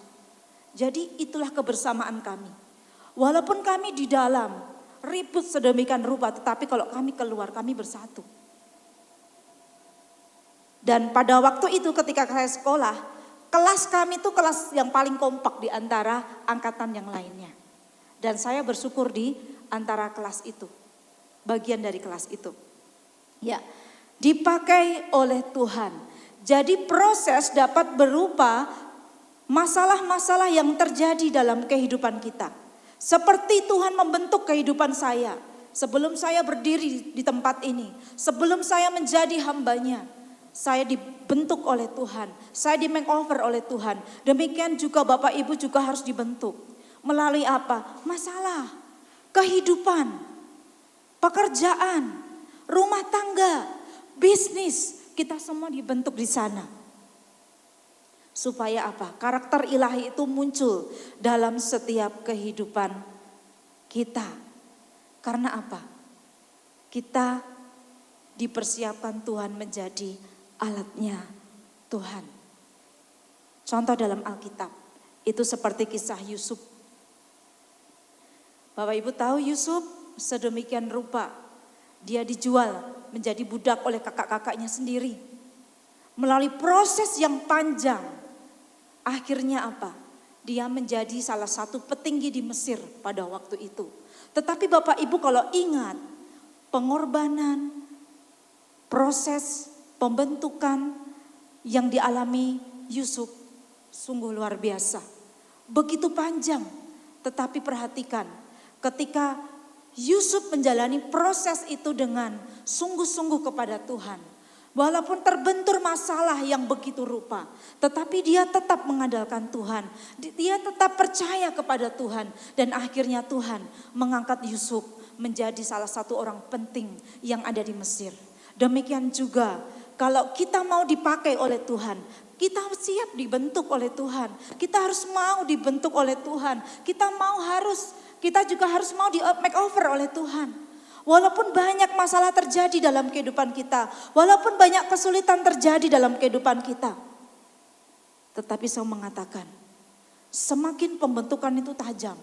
Jadi itulah kebersamaan kami. Walaupun kami di dalam ribut sedemikian rupa, tetapi kalau kami keluar kami bersatu. Dan pada waktu itu ketika saya sekolah, kelas kami itu kelas yang paling kompak di antara angkatan yang lainnya. Dan saya bersyukur di antara kelas itu, bagian dari kelas itu. Ya, dipakai oleh Tuhan. Jadi proses dapat berupa masalah-masalah yang terjadi dalam kehidupan kita. Seperti Tuhan membentuk kehidupan saya. Sebelum saya berdiri di tempat ini, sebelum saya menjadi hambanya, saya dibentuk oleh Tuhan, saya di makeover oleh Tuhan. Demikian juga Bapak Ibu juga harus dibentuk. Melalui apa? Masalah, kehidupan, pekerjaan, rumah tangga, bisnis. Kita semua dibentuk di sana. Supaya apa? Karakter ilahi itu muncul dalam setiap kehidupan kita. Karena apa? Kita dipersiapkan Tuhan menjadi alatnya Tuhan. Contoh dalam Alkitab, itu seperti kisah Yusuf. Bapak Ibu tahu Yusuf sedemikian rupa, dia dijual menjadi budak oleh kakak-kakaknya sendiri. Melalui proses yang panjang, akhirnya apa? Dia menjadi salah satu petinggi di Mesir pada waktu itu. Tetapi Bapak Ibu kalau ingat, pengorbanan, proses pembentukan yang dialami Yusuf sungguh luar biasa. Begitu panjang, tetapi perhatikan ketika Yusuf menjalani proses itu dengan sungguh-sungguh kepada Tuhan. Walaupun terbentur masalah yang begitu rupa, tetapi dia tetap mengandalkan Tuhan. Dia tetap percaya kepada Tuhan dan akhirnya Tuhan mengangkat Yusuf menjadi salah satu orang penting yang ada di Mesir. Demikian juga kalau kita mau dipakai oleh Tuhan, kita siap dibentuk oleh Tuhan. Kita harus mau dibentuk oleh Tuhan. Kita juga harus mau di makeover oleh Tuhan. Walaupun banyak masalah terjadi dalam kehidupan kita, walaupun banyak kesulitan terjadi dalam kehidupan kita. Tetapi saya mengatakan, semakin pembentukan itu tajam,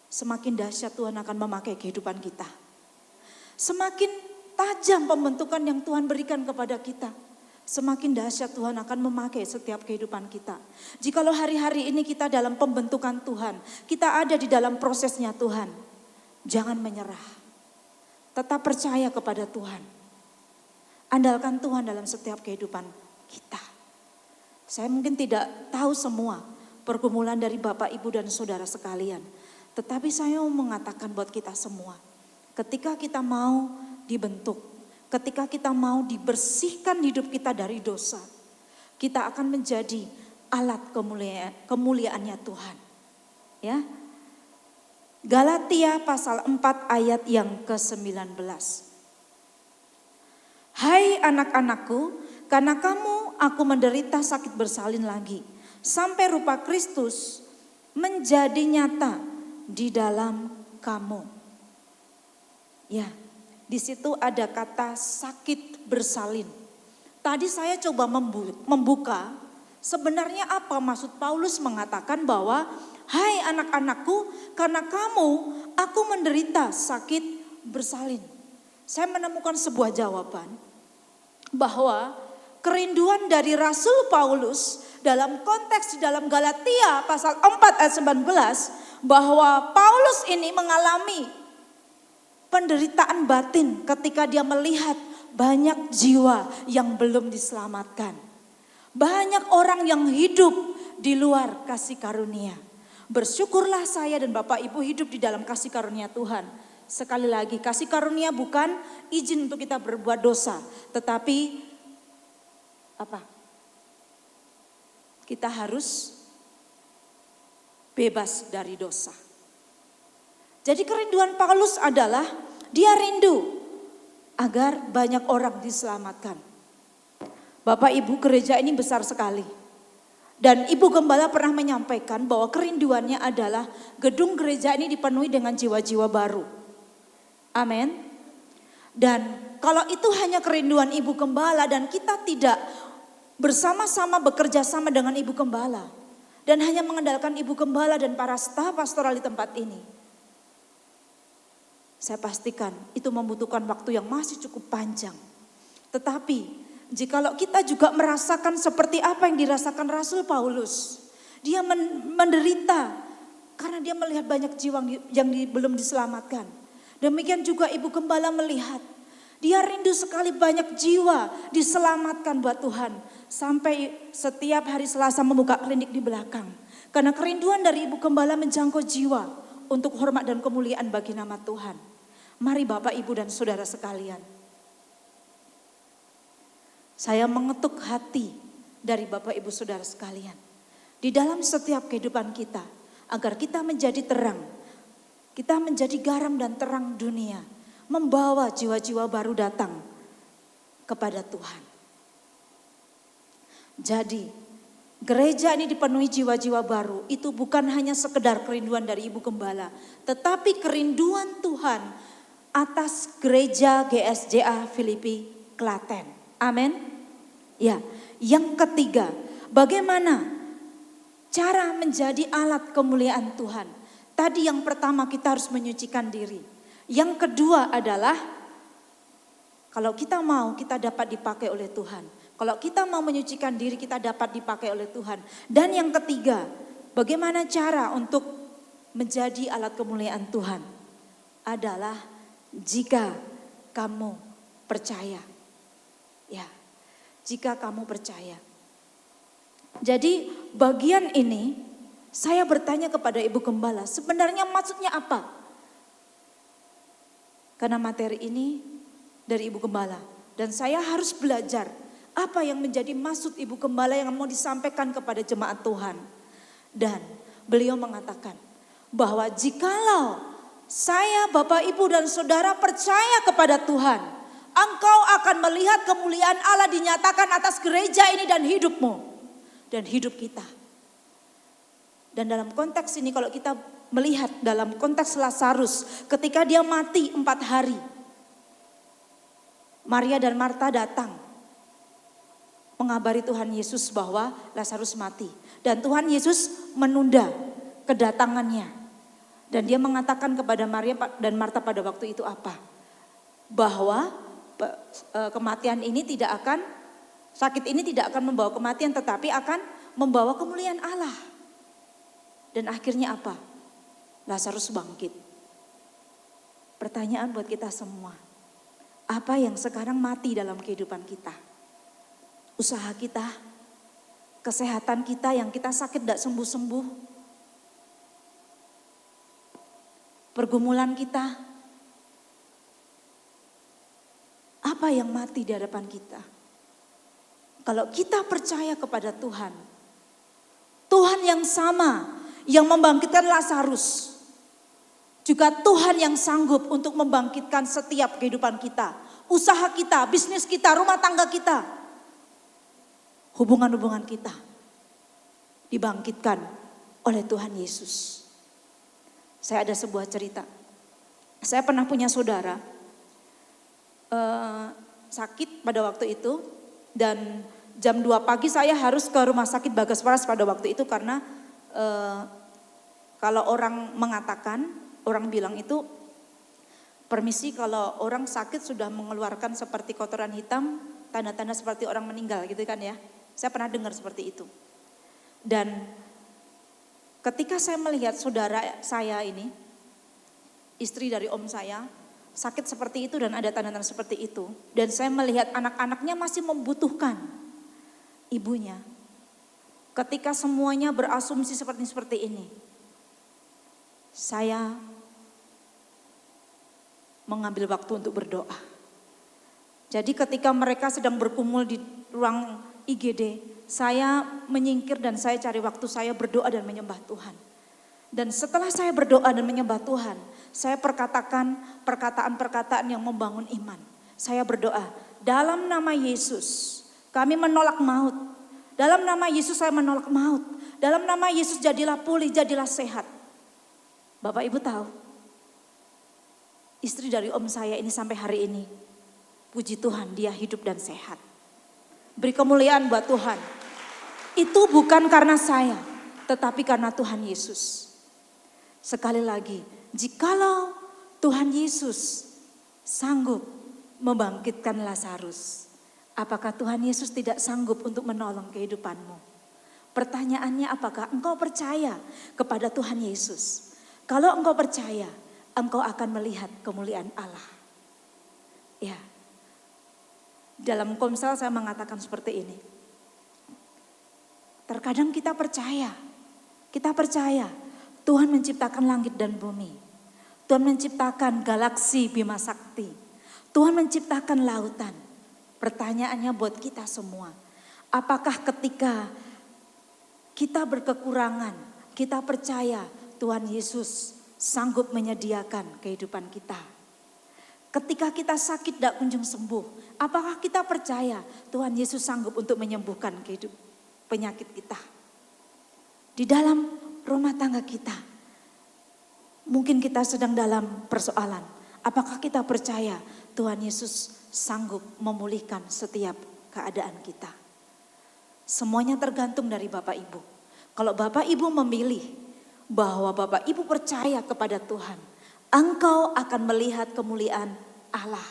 semakin dahsyat Tuhan akan memakai kehidupan kita. Semakin tajam pembentukan yang Tuhan berikan kepada kita, semakin dahsyat Tuhan akan memakai setiap kehidupan kita. Jikalau hari-hari ini kita dalam pembentukan Tuhan, kita ada di dalam prosesnya Tuhan, jangan menyerah. Tetap percaya kepada Tuhan. Andalkan Tuhan dalam setiap kehidupan kita. Saya mungkin tidak tahu semua pergumulan dari Bapak, Ibu dan Saudara sekalian. Tetapi saya mau mengatakan buat kita semua, ketika kita mau dibentuk, ketika kita mau dibersihkan hidup kita dari dosa, kita akan menjadi alat kemuliaannya Tuhan. Ya. Galatia pasal 4 ayat yang ke-19. Hai anak-anakku, karena kamu aku menderita sakit bersalin lagi, sampai rupa Kristus menjadi nyata di dalam kamu. Ya, di situ ada kata sakit bersalin. Tadi saya coba membuka sebenarnya apa maksud Paulus mengatakan bahwa hai anak-anakku, karena kamu aku menderita sakit bersalin. Saya menemukan sebuah jawaban bahwa kerinduan dari Rasul Paulus dalam konteks di dalam Galatia pasal 4 ayat 19 bahwa Paulus ini mengalami penderitaan batin ketika dia melihat banyak jiwa yang belum diselamatkan. Banyak orang yang hidup di luar kasih karunia. Bersyukurlah saya dan Bapak Ibu hidup di dalam kasih karunia Tuhan. Sekali lagi, kasih karunia bukan izin untuk kita berbuat dosa, tetapi apa? Kita harus bebas dari dosa. Jadi kerinduan Paulus adalah dia rindu agar banyak orang diselamatkan. Bapak Ibu, gereja ini besar sekali. Dan Ibu Gembala pernah menyampaikan bahwa kerinduannya adalah gedung gereja ini dipenuhi dengan jiwa-jiwa baru. Amin. Dan kalau itu hanya kerinduan Ibu Gembala dan kita tidak bersama-sama bekerja sama dengan Ibu Gembala dan hanya mengandalkan Ibu Gembala dan para staf pastoral di tempat ini, saya pastikan itu membutuhkan waktu yang masih cukup panjang. Tetapi jikalau kita juga merasakan seperti apa yang dirasakan Rasul Paulus, dia menderita karena dia melihat banyak jiwa yang belum diselamatkan. Demikian juga Ibu Gembala melihat, dia rindu sekali banyak jiwa diselamatkan buat Tuhan. Sampai setiap hari Selasa membuka klinik di belakang. Karena kerinduan dari Ibu Gembala menjangkau jiwa untuk hormat dan kemuliaan bagi nama Tuhan. Mari Bapak, Ibu dan Saudara sekalian, saya mengetuk hati dari Bapak, Ibu, Saudara sekalian. Di dalam setiap kehidupan kita, agar kita menjadi terang. Kita menjadi garam dan terang dunia. Membawa jiwa-jiwa baru datang kepada Tuhan. Jadi gereja ini dipenuhi jiwa-jiwa baru. Itu bukan hanya sekedar kerinduan dari Ibu Gembala. Tetapi kerinduan Tuhan atas gereja GSJA Filipi Klaten. Amin. Ya, yang ketiga, bagaimana cara menjadi alat kemuliaan Tuhan? Tadi yang pertama kita harus menyucikan diri. Yang kedua adalah kalau kita mau, kita dapat dipakai oleh Tuhan. Kalau kita mau menyucikan diri, kita dapat dipakai oleh Tuhan. Dan yang ketiga, bagaimana cara untuk menjadi alat kemuliaan Tuhan? Adalah jika kamu percaya. Ya, jika kamu percaya. Jadi bagian ini saya bertanya kepada Ibu Gembala, sebenarnya maksudnya apa? Karena materi ini dari Ibu Gembala. Dan saya harus belajar apa yang menjadi maksud Ibu Gembala yang mau disampaikan kepada jemaat Tuhan. Dan beliau mengatakan bahwa jikalau saya, Bapak, Ibu dan Saudara percaya kepada Tuhan, engkau akan melihat kemuliaan Allah dinyatakan atas gereja ini dan hidupmu. Dan hidup kita. Dan dalam konteks ini kalau kita melihat dalam konteks Lazarus ketika dia mati 4 hari. Maria dan Marta datang mengabari Tuhan Yesus bahwa Lazarus mati. Dan Tuhan Yesus menunda kedatangannya. Dan dia mengatakan kepada Maria dan Marta pada waktu itu apa? Bahwa kematian ini tidak akan, sakit ini tidak akan membawa kematian tetapi akan membawa kemuliaan Allah. Dan akhirnya apa? Lazarus bangkit. Pertanyaan buat kita semua. Apa yang sekarang mati dalam kehidupan kita? Usaha kita, kesehatan kita yang kita sakit tidak sembuh-sembuh. Pergumulan kita. Apa yang mati di hadapan kita? Kalau kita percaya kepada Tuhan, Tuhan yang sama yang membangkitkan Lazarus, juga Tuhan yang sanggup untuk membangkitkan setiap kehidupan kita, usaha kita, bisnis kita, rumah tangga kita, hubungan-hubungan kita dibangkitkan oleh Tuhan Yesus. Saya ada sebuah cerita. Saya pernah punya saudara sakit pada waktu itu dan jam 2 pagi saya harus ke rumah sakit Bagaswaras pada waktu itu karena kalau orang mengatakan, orang bilang itu permisi kalau orang sakit sudah mengeluarkan seperti kotoran hitam, tanda-tanda seperti orang meninggal gitu kan ya. Saya pernah dengar seperti itu. Dan ketika saya melihat saudara saya ini, istri dari om saya, sakit seperti itu dan ada tanda-tanda seperti itu. Dan saya melihat anak-anaknya masih membutuhkan ibunya. Ketika semuanya berasumsi seperti ini, saya mengambil waktu untuk berdoa. Jadi ketika mereka sedang berkumpul di ruang IGD, saya menyingkir dan saya cari waktu, saya berdoa dan menyembah Tuhan. Dan setelah saya berdoa dan menyembah Tuhan, saya perkatakan perkataan-perkataan yang membangun iman. Saya berdoa, dalam nama Yesus kami menolak maut. Dalam nama Yesus saya menolak maut. Dalam nama Yesus jadilah pulih, jadilah sehat. Bapak Ibu tahu, istri dari om saya ini sampai hari ini, puji Tuhan dia hidup dan sehat. Beri kemuliaan buat Tuhan. Itu bukan karena saya, tetapi karena Tuhan Yesus. Sekali lagi, jikalau Tuhan Yesus sanggup membangkitkan Lazarus, apakah Tuhan Yesus tidak sanggup untuk menolong kehidupanmu? Pertanyaannya, apakah engkau percaya kepada Tuhan Yesus? Kalau engkau percaya, engkau akan melihat kemuliaan Allah. Ya. Dalam Komsel saya mengatakan seperti ini. Terkadang kita percaya Tuhan menciptakan langit dan bumi. Tuhan menciptakan galaksi Bima Sakti. Tuhan menciptakan lautan. Pertanyaannya buat kita semua, apakah ketika kita berkekurangan, kita percaya Tuhan Yesus sanggup menyediakan kehidupan kita? Ketika kita sakit tidak kunjung sembuh, apakah kita percaya Tuhan Yesus sanggup untuk menyembuhkan penyakit kita? Di dalam rumah tangga kita, mungkin kita sedang dalam persoalan. Apakah kita percaya Tuhan Yesus sanggup memulihkan setiap keadaan kita? Semuanya tergantung dari Bapak Ibu. Kalau Bapak Ibu memilih bahwa Bapak Ibu percaya kepada Tuhan, engkau akan melihat kemuliaan Allah.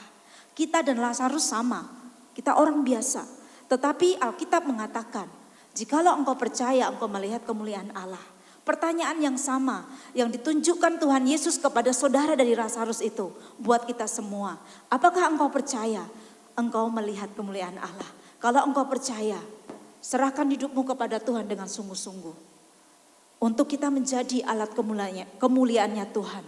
Kita dan Lazarus sama, kita orang biasa. Tetapi Alkitab mengatakan, jikalau engkau percaya, engkau melihat kemuliaan Allah. Pertanyaan yang sama yang ditunjukkan Tuhan Yesus kepada saudara dari Lazarus itu buat kita semua. Apakah engkau percaya engkau melihat kemuliaan Allah? Kalau engkau percaya, serahkan hidupmu kepada Tuhan dengan sungguh-sungguh. Untuk kita menjadi alat kemuliaannya Tuhan.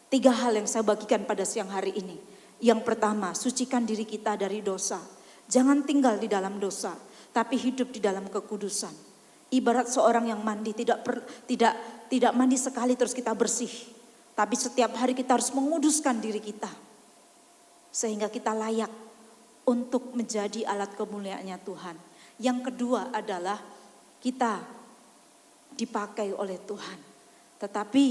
3 hal yang saya bagikan pada siang hari ini. Yang pertama, sucikan diri kita dari dosa. Jangan tinggal di dalam dosa, tapi hidup di dalam kekudusan. Ibarat seorang yang mandi, tidak mandi sekali terus kita bersih. Tapi setiap hari kita harus menguduskan diri kita. Sehingga kita layak untuk menjadi alat kemuliaannya Tuhan. Yang kedua adalah kita dipakai oleh Tuhan. Tetapi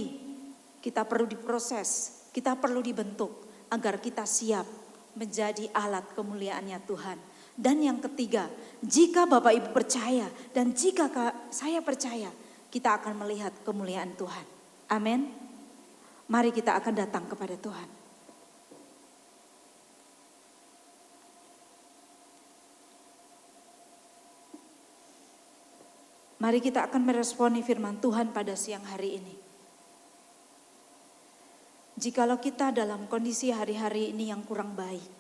kita perlu diproses, kita perlu dibentuk agar kita siap menjadi alat kemuliaannya Tuhan. Dan yang ketiga, jika Bapak Ibu percaya dan jika saya percaya, kita akan melihat kemuliaan Tuhan. Amin. Mari kita akan datang kepada Tuhan. Mari kita akan meresponi firman Tuhan pada siang hari ini. Jikalau kita dalam kondisi hari-hari ini yang kurang baik.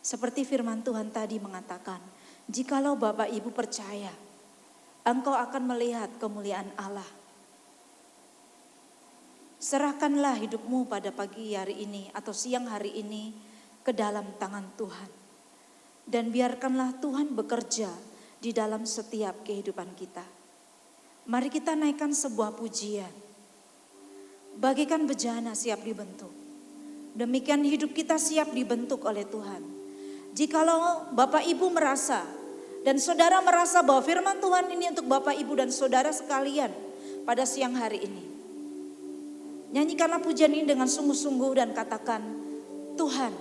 Seperti firman Tuhan tadi mengatakan, jikalau Bapak Ibu percaya, engkau akan melihat kemuliaan Allah. Serahkanlah hidupmu pada pagi hari ini atau siang hari ini ke dalam tangan Tuhan. Dan biarkanlah Tuhan bekerja di dalam setiap kehidupan kita. Mari kita naikkan sebuah pujian. Bagaikan bejana siap dibentuk. Demikian hidup kita siap dibentuk oleh Tuhan. Jikalau Bapak Ibu merasa dan saudara merasa bahwa firman Tuhan ini untuk Bapak Ibu dan saudara sekalian pada siang hari ini. Nyanyikanlah pujian ini dengan sungguh-sungguh dan katakan, Tuhan,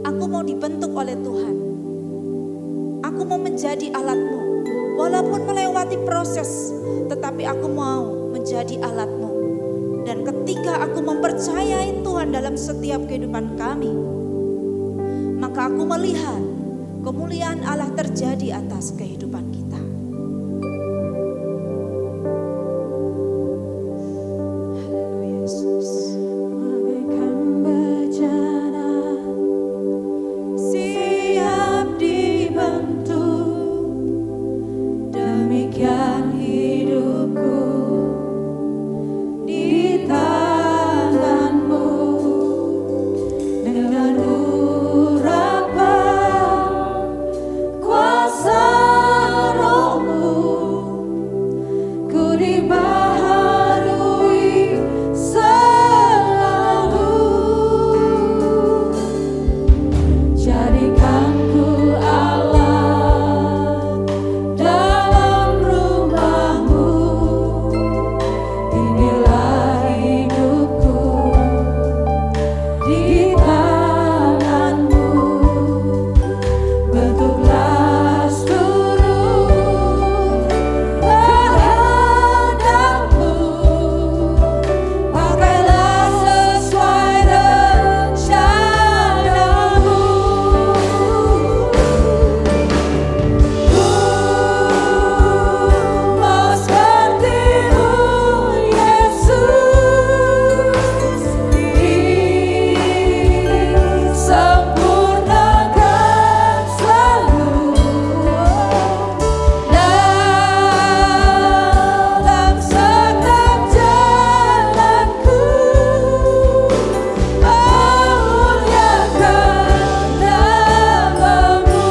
aku mau dibentuk oleh Tuhan. Aku mau menjadi alat-Mu. Walaupun melewati proses, tetapi aku mau menjadi alat-Mu. Dan ketika aku mempercayai Tuhan dalam setiap kehidupan kami, maka aku melihat kemuliaan Allah terjadi atas kehidupan kita. Haleluya Yesus. demikian hidupku di tanganmu, dengan urapan kuasa rohmu, ku dibaharui selalu. Jadikan ku Allah dalam rumahmu, inilah hidupku di tanganmu. Bentuklah seluruh kehendakmu, pakailah sesuai rencanamu. Ku mau seperti-Mu, Yesus, disempurnakan selalu dalam setiap jalanku, memuliakan nama-Mu.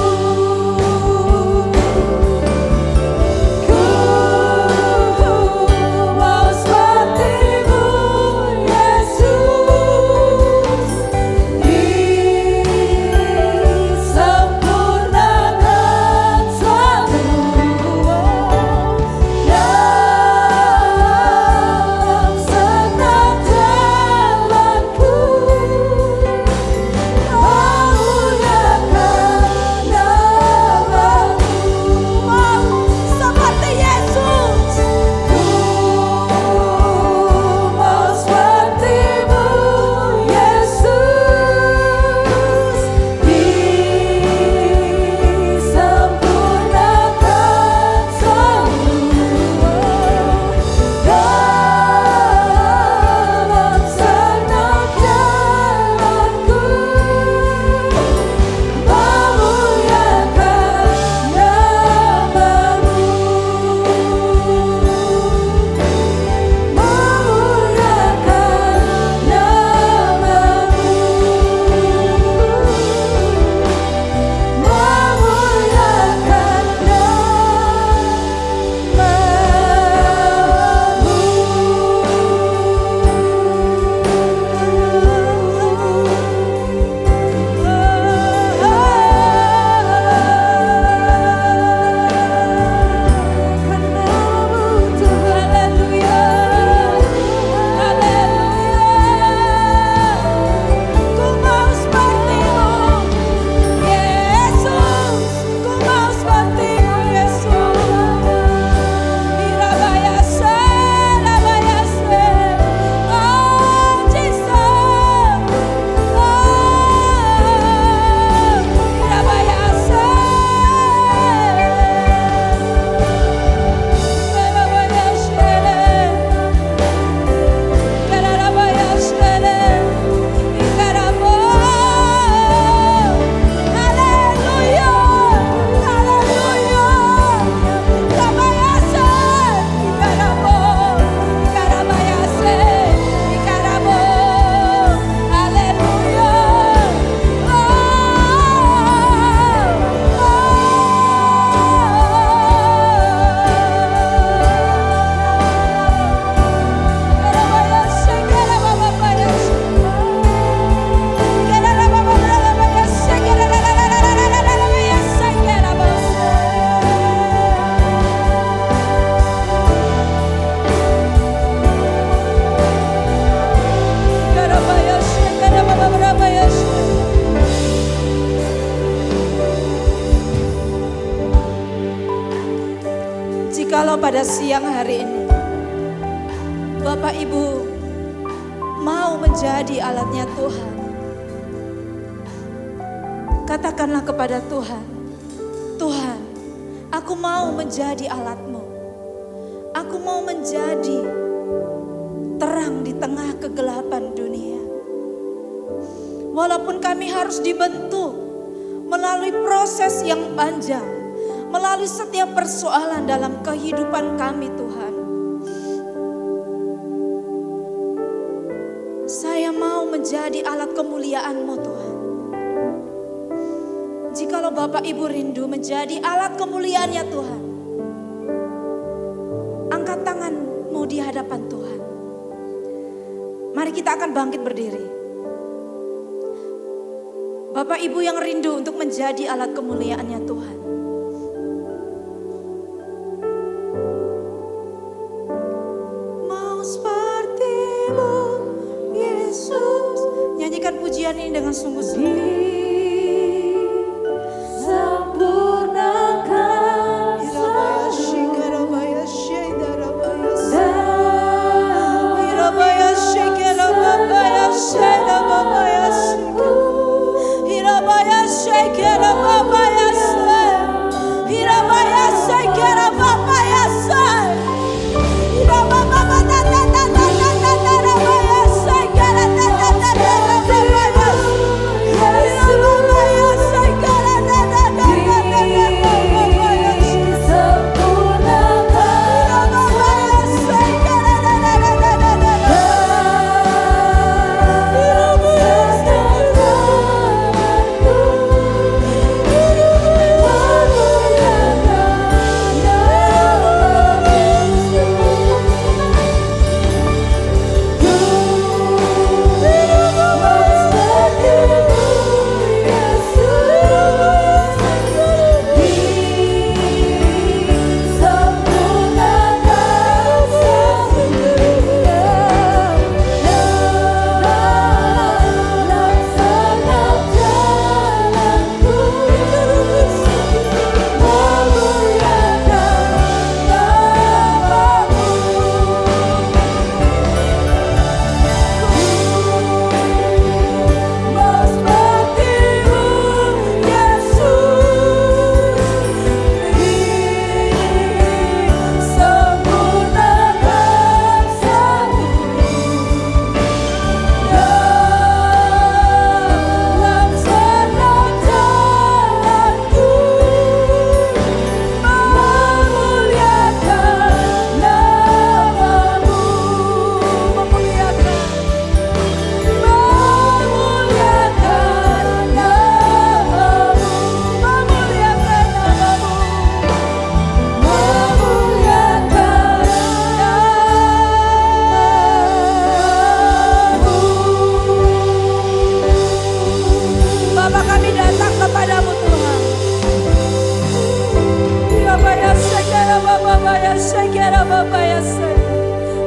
Ku mau seperti-Mu, Yesus, disempurnakan selalu dalam setiap jalanku, memuliakan nama-Mu. Seperti Yesus, ku mau seperti-Mu, Yesus, disempurnakan selalu dalam setiap jalanku, memuliakan nama-Mu, memuliakan Jikalau pada siang hari ini Bapak Ibu mau menjadi alatnya Tuhan, katakanlah kepada Tuhan, Tuhan, aku mau menjadi alat-Mu. Aku mau menjadi terang di tengah kegelapan dunia. Walaupun kami harus dibentuk, melalui proses yang panjang, melalui setiap persoalan dalam kehidupan kami Tuhan. Saya mau menjadi alat kemuliaan-Mu Tuhan. Jikalau Bapak Ibu rindu menjadi alat kemuliaan-Nya Tuhan, angkat tangan-Mu di hadapan Tuhan. Mari kita akan bangkit berdiri. Bapak Ibu yang rindu untuk menjadi alat kemuliaan-Nya Tuhan. Mau seperti-Mu Yesus. Nyanyikan pujian ini dengan sungguh-sungguh.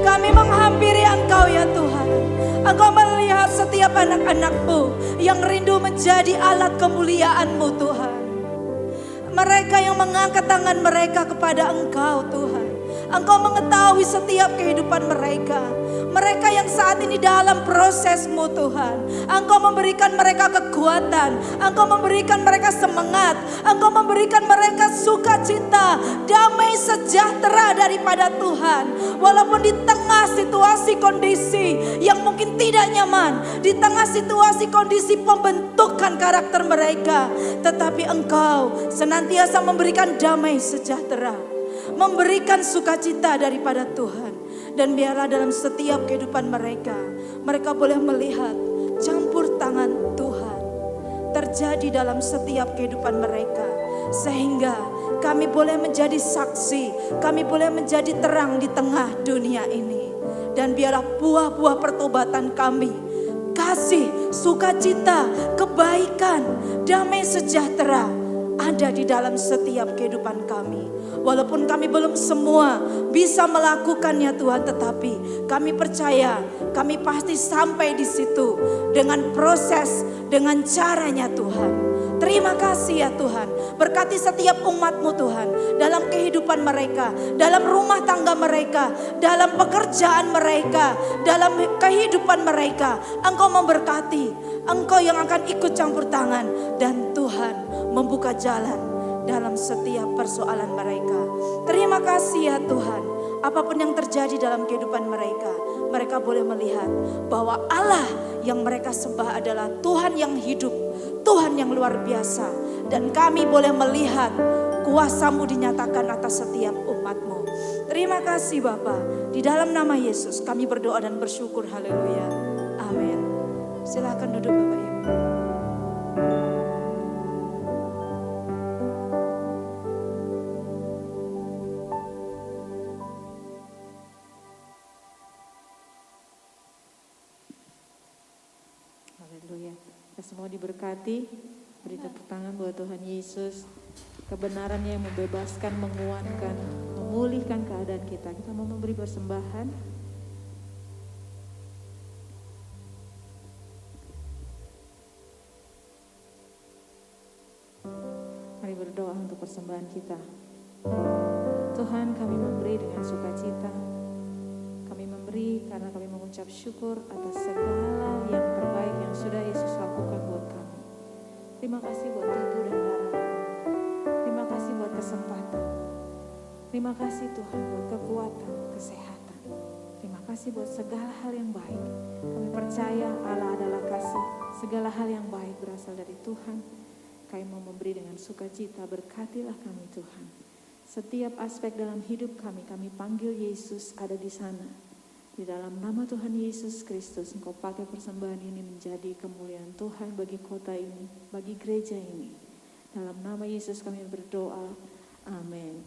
Kami menghampiri Engkau ya Tuhan. Engkau melihat setiap anak-anak-Mu yang rindu menjadi alat kemuliaan-Mu Tuhan. Mereka yang mengangkat tangan mereka kepada Engkau Tuhan. Engkau mengetahui setiap kehidupan mereka. Mereka yang saat ini dalam proses-Mu Tuhan. Engkau memberikan mereka kekuatan. Engkau memberikan mereka semangat. Engkau memberikan mereka sukacita, damai sejahtera daripada Tuhan. Walaupun di tengah situasi kondisi yang mungkin tidak nyaman, di tengah situasi kondisi pembentukan karakter mereka, tetapi Engkau senantiasa memberikan damai sejahtera, memberikan sukacita daripada Tuhan. Dan biarlah dalam setiap kehidupan mereka, mereka boleh melihat campur tangan Tuhan terjadi dalam setiap kehidupan mereka. Sehingga kami boleh menjadi saksi, kami boleh menjadi terang di tengah dunia ini. Dan biarlah buah-buah pertobatan kami, kasih, sukacita, kebaikan, damai sejahtera ada di dalam setiap kehidupan kami. Walaupun kami belum semua bisa melakukannya Tuhan, tetapi kami percaya kami pasti sampai di situ dengan proses, dengan caranya Tuhan. Terima kasih ya Tuhan. Berkati setiap umat-Mu Tuhan dalam kehidupan mereka, dalam rumah tangga mereka, dalam pekerjaan mereka, dalam kehidupan mereka. Engkau memberkati, Engkau yang akan ikut campur tangan, dan Tuhan membuka jalan dalam setiap persoalan mereka. Terima kasih ya Tuhan. Apapun yang terjadi dalam kehidupan mereka, mereka boleh melihat bahwa Allah yang mereka sembah adalah Tuhan yang hidup, Tuhan yang luar biasa, Dan kami boleh melihat kuasa-Mu dinyatakan atas setiap umat-Mu. Terima kasih Bapa. Di dalam nama Yesus kami berdoa dan bersyukur. Haleluya. Amin. Silakan duduk Bapak Ibu. Haleluya. Kita semua diberkati. Beri tepuk tangan buat Tuhan Yesus. Kebenarannya yang membebaskan, menguatkan, memulihkan keadaan kita. Kita mau memberi persembahan. Mari berdoa untuk persembahan kita. Tuhan, kami memberi dengan sukacita. Kami memberi karena kami mengucap syukur atas segala yang terbaik yang sudah Yesus lakukan buat kami. Terima kasih buat tubuh dan darah. Terima kasih buat kesempatan. Terima kasih Tuhan buat kekuatan, kesehatan. Terima kasih buat segala hal yang baik. Kami percaya Allah adalah kasih. Segala hal yang baik berasal dari Tuhan. Kami mau memberi dengan sukacita, berkatilah kami Tuhan. Setiap aspek dalam hidup kami panggil Yesus ada di sana. Di dalam nama Tuhan Yesus Kristus, Engkau pakai persembahan ini menjadi kemuliaan Tuhan bagi kota ini, bagi gereja ini. Dalam nama Yesus kami berdoa. Amin.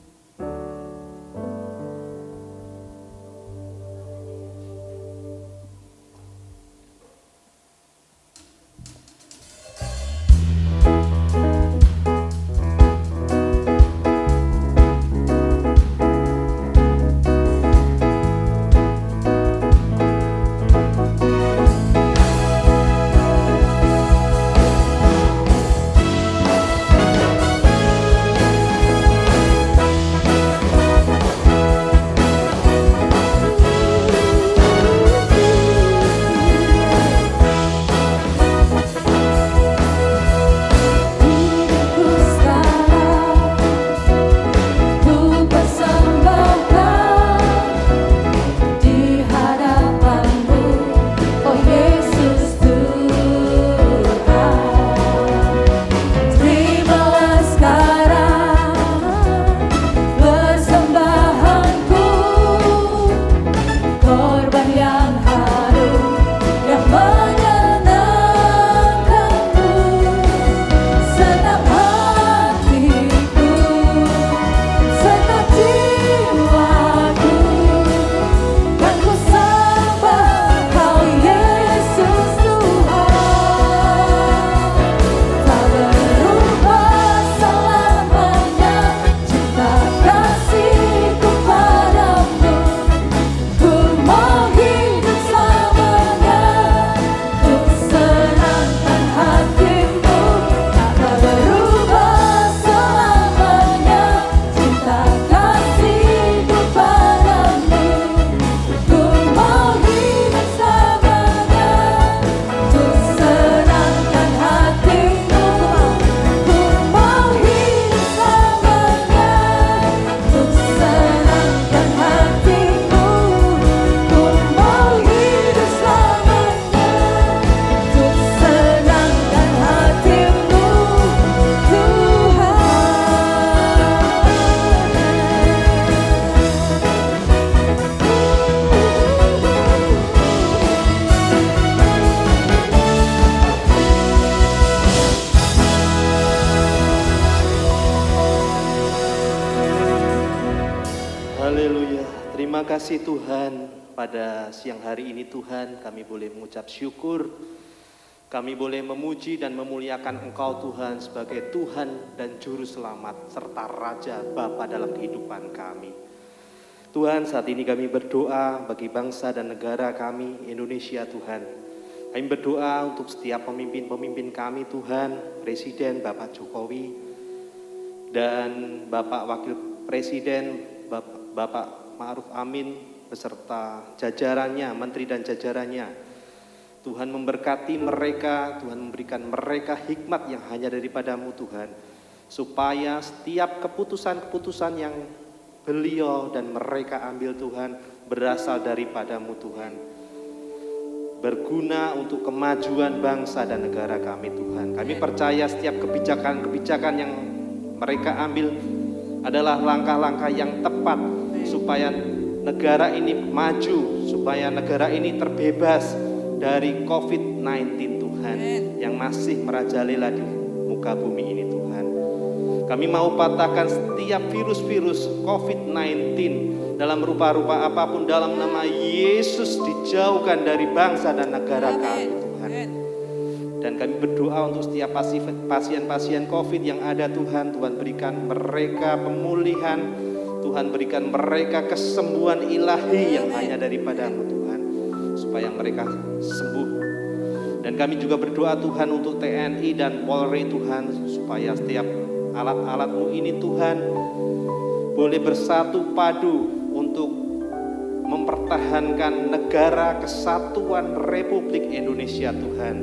Terima kasih Tuhan, pada siang hari ini Tuhan kami boleh mengucap syukur. Kami boleh memuji dan memuliakan Engkau Tuhan sebagai Tuhan dan Juru Selamat serta Raja Bapa dalam kehidupan kami. Tuhan, saat ini kami berdoa bagi bangsa dan negara kami Indonesia Tuhan. Kami berdoa untuk setiap pemimpin-pemimpin kami Tuhan, Presiden Bapak Jokowi dan Bapak Wakil Presiden Bapak Ma'ruf Amin beserta jajarannya, menteri dan jajarannya. Tuhan memberkati mereka, Tuhan memberikan mereka hikmat yang hanya daripada-Mu Tuhan. Supaya setiap keputusan-keputusan yang beliau dan mereka ambil Tuhan berasal daripada-Mu Tuhan. berguna untuk kemajuan bangsa dan negara kami Tuhan. Kami percaya setiap kebijakan-kebijakan yang mereka ambil adalah langkah-langkah yang tepat supaya negara ini maju, supaya negara ini terbebas dari COVID-19 Tuhan yang masih merajalela di muka bumi ini Tuhan. Kami mau patahkan setiap virus-virus COVID-19 dalam rupa-rupa apapun, dalam nama Yesus dijauhkan dari bangsa dan negara kami Tuhan. Dan kami berdoa untuk setiap pasien-pasien COVID yang ada Tuhan. Tuhan berikan mereka pemulihan, Tuhan berikan mereka kesembuhan ilahi yang hanya daripada-Mu Tuhan, supaya mereka sembuh. Dan kami juga berdoa Tuhan untuk TNI dan Polri Tuhan, supaya setiap alat-alat-Mu ini Tuhan boleh bersatu padu untuk mempertahankan negara kesatuan Republik Indonesia Tuhan.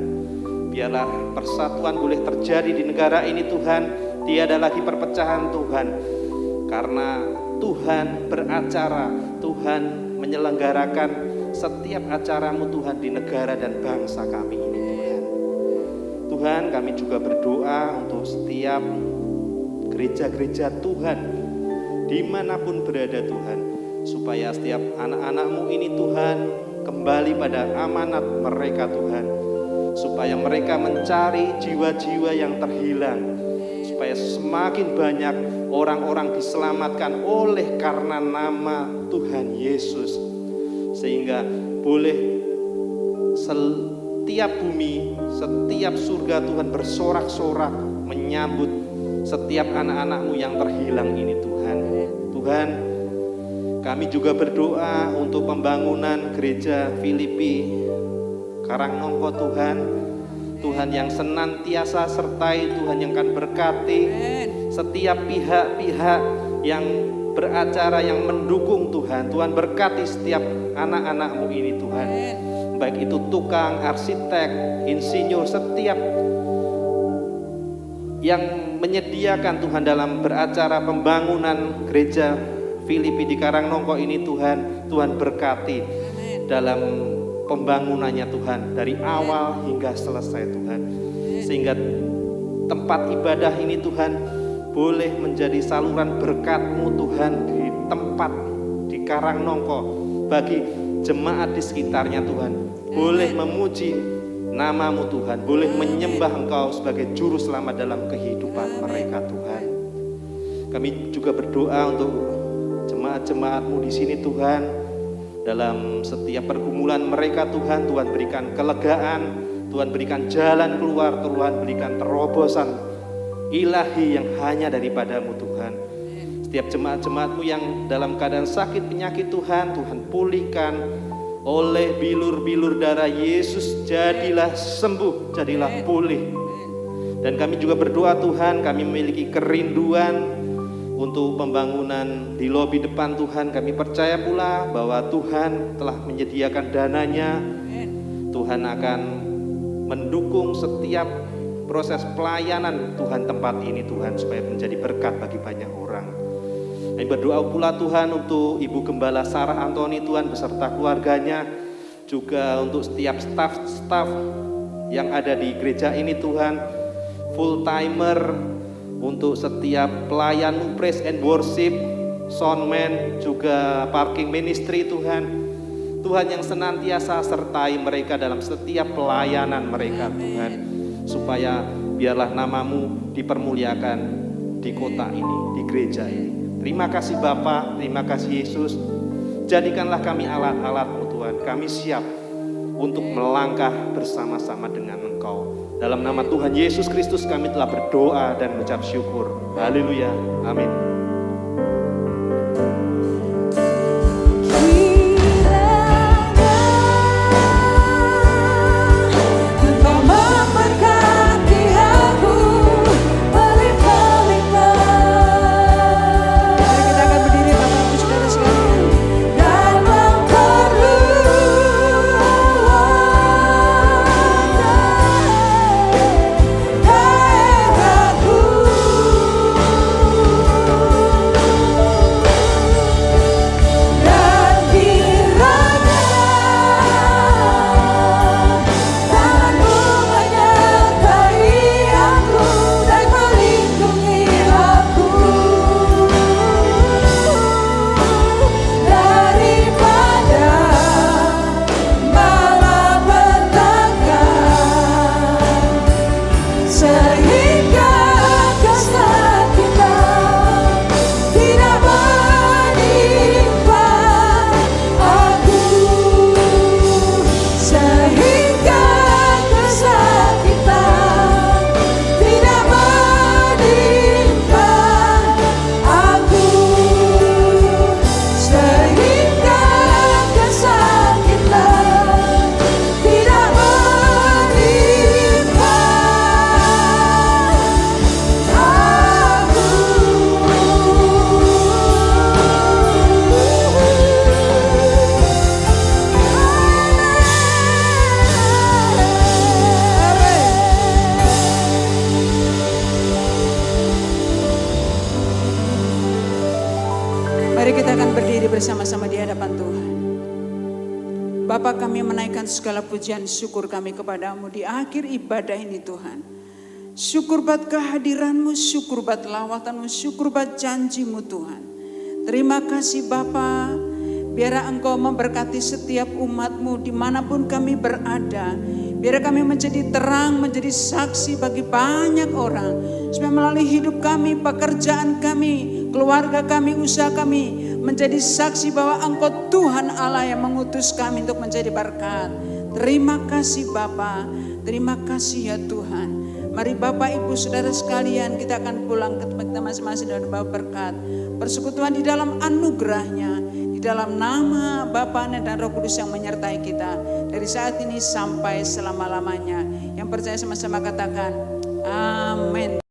Biarlah persatuan boleh terjadi di negara ini Tuhan, tiada lagi perpecahan Tuhan. Karena Tuhan beracara, Tuhan menyelenggarakan setiap acara-Mu Tuhan di negara dan bangsa kami ini Tuhan. Tuhan, kami juga berdoa untuk setiap gereja-gereja Tuhan dimanapun berada Tuhan, supaya setiap anak-anak-Mu ini Tuhan kembali pada amanat mereka Tuhan, supaya mereka mencari jiwa-jiwa yang terhilang, supaya semakin banyak orang-orang diselamatkan oleh karena nama Tuhan Yesus, sehingga boleh setiap bumi, setiap surga Tuhan bersorak-sorak menyambut setiap anak-anak-Mu yang terhilang ini Tuhan. Tuhan, kami juga berdoa untuk pembangunan gereja Filipi Karangnongko Tuhan. Tuhan yang senantiasa sertai, Tuhan yang akan berkati setiap pihak-pihak yang beracara, yang mendukung Tuhan. Tuhan berkati setiap anak-anak-Mu ini Tuhan, baik itu tukang, arsitek, insinyur, setiap yang menyediakan Tuhan dalam beracara pembangunan gereja Filipi di Karangnongko ini Tuhan. Tuhan berkati dalam pembangunannya Tuhan, dari awal hingga selesai Tuhan, sehingga tempat ibadah ini Tuhan boleh menjadi saluran berkat-Mu Tuhan di tempat di Karangnongko, bagi jemaat di sekitarnya Tuhan boleh memuji nama-Mu Tuhan, boleh menyembah Engkau sebagai juru selamat dalam kehidupan mereka Tuhan. Kami juga berdoa untuk jemaat-jemaat-Mu di sini Tuhan, dalam setiap pergumulan mereka Tuhan. Tuhan berikan kelegaan, Tuhan berikan jalan keluar, Tuhan berikan terobosan ilahi yang hanya daripada-Mu Tuhan. Setiap jemaat-jemaat-Mu yang dalam keadaan sakit penyakit Tuhan, Tuhan pulihkan oleh bilur-bilur darah Yesus, jadilah sembuh, jadilah pulih. Dan kami juga berdoa Tuhan, kami memiliki kerinduan untuk pembangunan di lobi depan Tuhan. Kami percaya pula bahwa Tuhan telah menyediakan dananya. Tuhan akan mendukung setiap proses pelayanan Tuhan tempat ini Tuhan, supaya menjadi berkat bagi banyak orang. Kami berdoa pula Tuhan untuk Ibu Gembala Sarah Antoni Tuhan beserta keluarganya, juga untuk setiap staf-staf yang ada di gereja ini Tuhan, full timer, untuk setiap pelayan praise and worship, soundman, juga parking ministry Tuhan. Tuhan yang senantiasa sertai mereka dalam setiap pelayanan mereka Tuhan, supaya biarlah nama-Mu dipermuliakan di kota ini, di gereja ini. Terima kasih Bapa, terima kasih Yesus. Jadikanlah kami alat-alat-Mu Tuhan. Kami siap untuk melangkah bersama-sama dengan Engkau. Dalam nama Tuhan Yesus Kristus kami telah berdoa dan mengucap syukur. Haleluya. Amin. kita akan berdiri bersama-sama di hadapan Tuhan. Bapa, kami menaikkan segala pujian syukur kami kepadamu di akhir ibadah ini Tuhan. Syukur buat kehadiranmu, syukur buat lawatanmu, syukur buat janjimu Tuhan. Terima kasih Bapa, biar Engkau memberkati setiap umatmu dimanapun kami berada. Biar kami menjadi terang, menjadi saksi bagi banyak orang. Supaya melalui hidup kami, pekerjaan kami, keluarga kami, usaha kami, menjadi saksi bahwa Engkau Tuhan Allah yang mengutus kami untuk menjadi berkat. Terima kasih Bapa, terima kasih ya Tuhan. Mari Bapak Ibu Saudara sekalian, kita akan pulang ke tempat kita masing-masing dan bawa berkat. Persekutuan di dalam anugerahnya, di dalam nama Bapa dan Roh Kudus yang menyertai kita dari saat ini sampai selama-lamanya. Yang percaya sama-sama katakan amin.